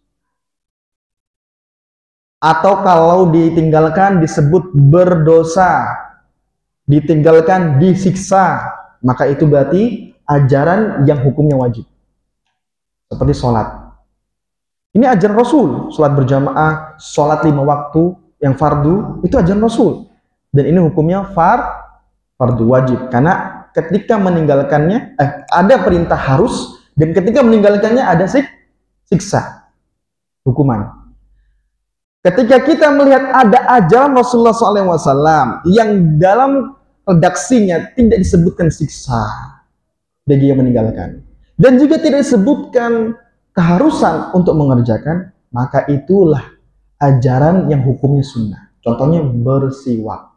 atau kalau ditinggalkan disebut berdosa, ditinggalkan disiksa, maka itu berarti ajaran yang hukumnya wajib. Seperti sholat. Ini ajaran Rasul, sholat berjamaah, sholat 5 waktu yang fardu, itu ajaran Rasul. Dan ini hukumnya fardu wajib. Karena ketika meninggalkannya, ada perintah harus, dan ketika meninggalkannya ada siksa, hukuman. Ketika kita melihat ada ajaran Rasulullah SAW yang dalam redaksinya tidak disebutkan siksa bagi yang meninggalkan, dan juga tidak disebutkan keharusan untuk mengerjakan, maka itulah ajaran yang hukumnya sunnah. Contohnya bersiwak.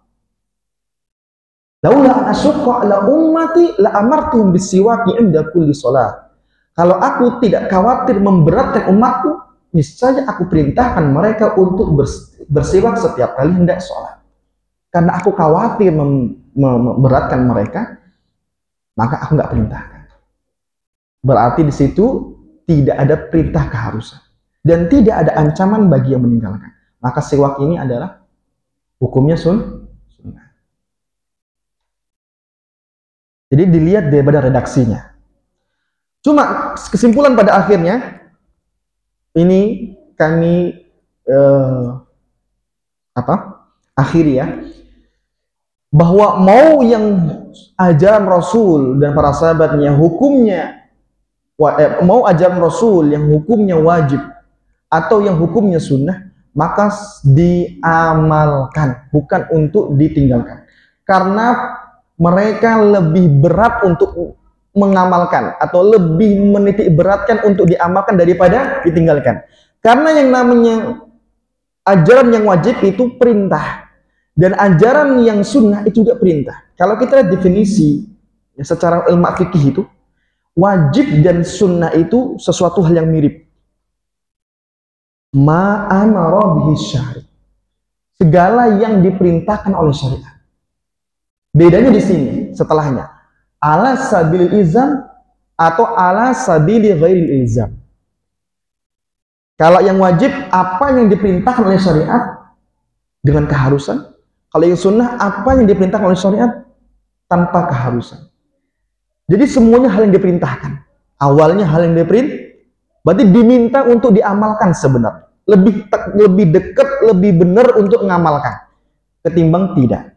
Laula asyqa ala ummati la amartuhum bisiwaki inda kulli shalah. Kalau aku tidak khawatir memberatkan umatku, niscaya aku perintahkan mereka untuk bersiwak setiap kali hendak sholat. Karena aku khawatir memberatkan mereka, maka aku nggak perintahkan. Berarti di situ tidak ada perintah keharusan dan tidak ada ancaman bagi yang meninggalkan. Maka siwak ini adalah hukumnya sunnah. Jadi dilihat daripada redaksinya. Cuma kesimpulan pada akhirnya, ini kami akhiri ya, bahwa mau yang ajaran Rasul dan para sahabatnya hukumnya mau ajaran Rasul yang hukumnya wajib atau yang hukumnya sunnah, maka diamalkan, bukan untuk ditinggalkan. Karena mereka lebih berat untuk mengamalkan atau lebih menitik beratkan untuk diamalkan daripada ditinggalkan. Karena yang namanya ajaran yang wajib itu perintah, dan ajaran yang sunnah itu juga perintah. Kalau kita lihat definisi ya, secara ilmu fikih itu, wajib dan sunnah itu sesuatu hal yang mirip. Ma'amara bihi syari, segala yang diperintahkan oleh syariat. Bedanya di sini setelahnya, ala sabilil ilzam atau ala sabili ghairil ilzam. Kalau yang wajib, apa yang diperintahkan oleh syariat dengan keharusan. Kalau yang sunnah, apa yang diperintahkan oleh syariat tanpa keharusan. Jadi semuanya hal yang diperintahkan. Awalnya hal yang diperintah, berarti diminta untuk diamalkan sebenarnya. Lebih dekat, lebih benar untuk mengamalkan ketimbang tidak.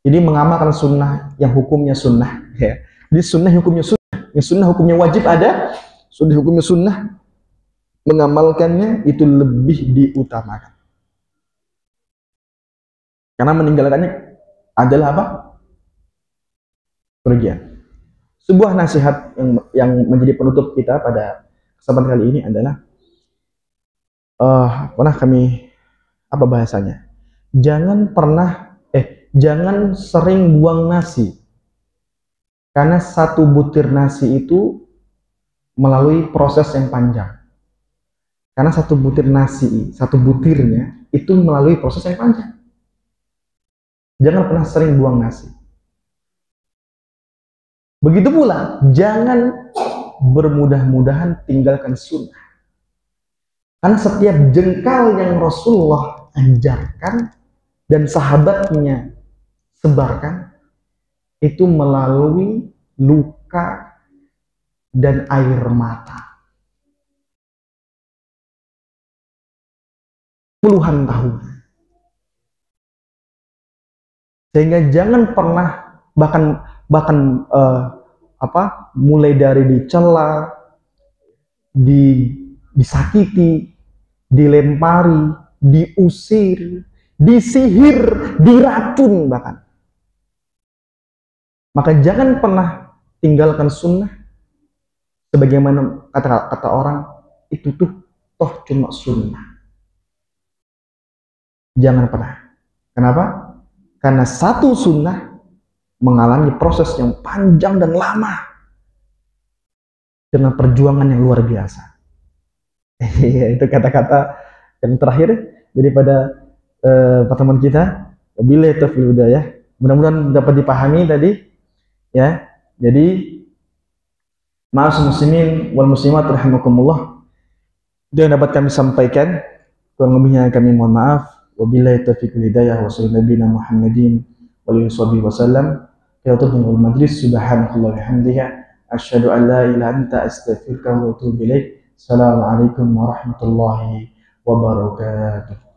Jadi mengamalkan sunnah yang hukumnya sunnah, ya. Di sunnah hukumnya sunnah, yang sunnah hukumnya wajib ada, sunnah hukumnya sunnah, mengamalkannya itu lebih diutamakan. Karena meninggalkannya adalah apa? Kerugian. Sebuah nasihat yang menjadi penutup kita pada kesempatan kali ini adalah, apa bahasanya? Jangan sering buang nasi, karena satu butir nasi itu melalui proses yang panjang. Karena satu butir nasi, satu butirnya itu melalui proses yang panjang. Jangan pernah sering buang nasi. Begitu pula, jangan bermudah-mudahan tinggalkan sunnah. Karena setiap jengkal yang Rasulullah ajarkan dan sahabatnya sebarkan, itu melalui luka dan air mata. Puluhan tahun. Sehingga jangan pernah bahkan mulai dari dicela, disakiti, dilempari, diusir, disihir, diracun bahkan. Maka jangan pernah tinggalkan sunnah, sebagaimana kata orang, itu tuh toh cuma sunnah. Jangan pernah. Kenapa? Karena satu sunnah mengalami proses yang panjang dan lama dengan perjuangan yang luar biasa. Itu kata-kata yang terakhir daripada pertemuan kita. Wabillahi taufiq wal hidayah. Mudah-mudahan dapat dipahami tadi ya. Jadi ma'asyiral muslimin wal muslimat rahimakumullah, itu yang dapat kami sampaikan. Kurang lebihnya kami mohon maaf. Wabillahi taufiq wal hidayah wa sallallahu nabiyana Muhammadin wa alihi wasallam. Ya tutul majlis, subhanallahi wa bihamdihi, asyhadu an la ilaha illa anta, astaghfiruka wa atubu ilaik. Assalamualaikum warahmatullahi wabarakatuh.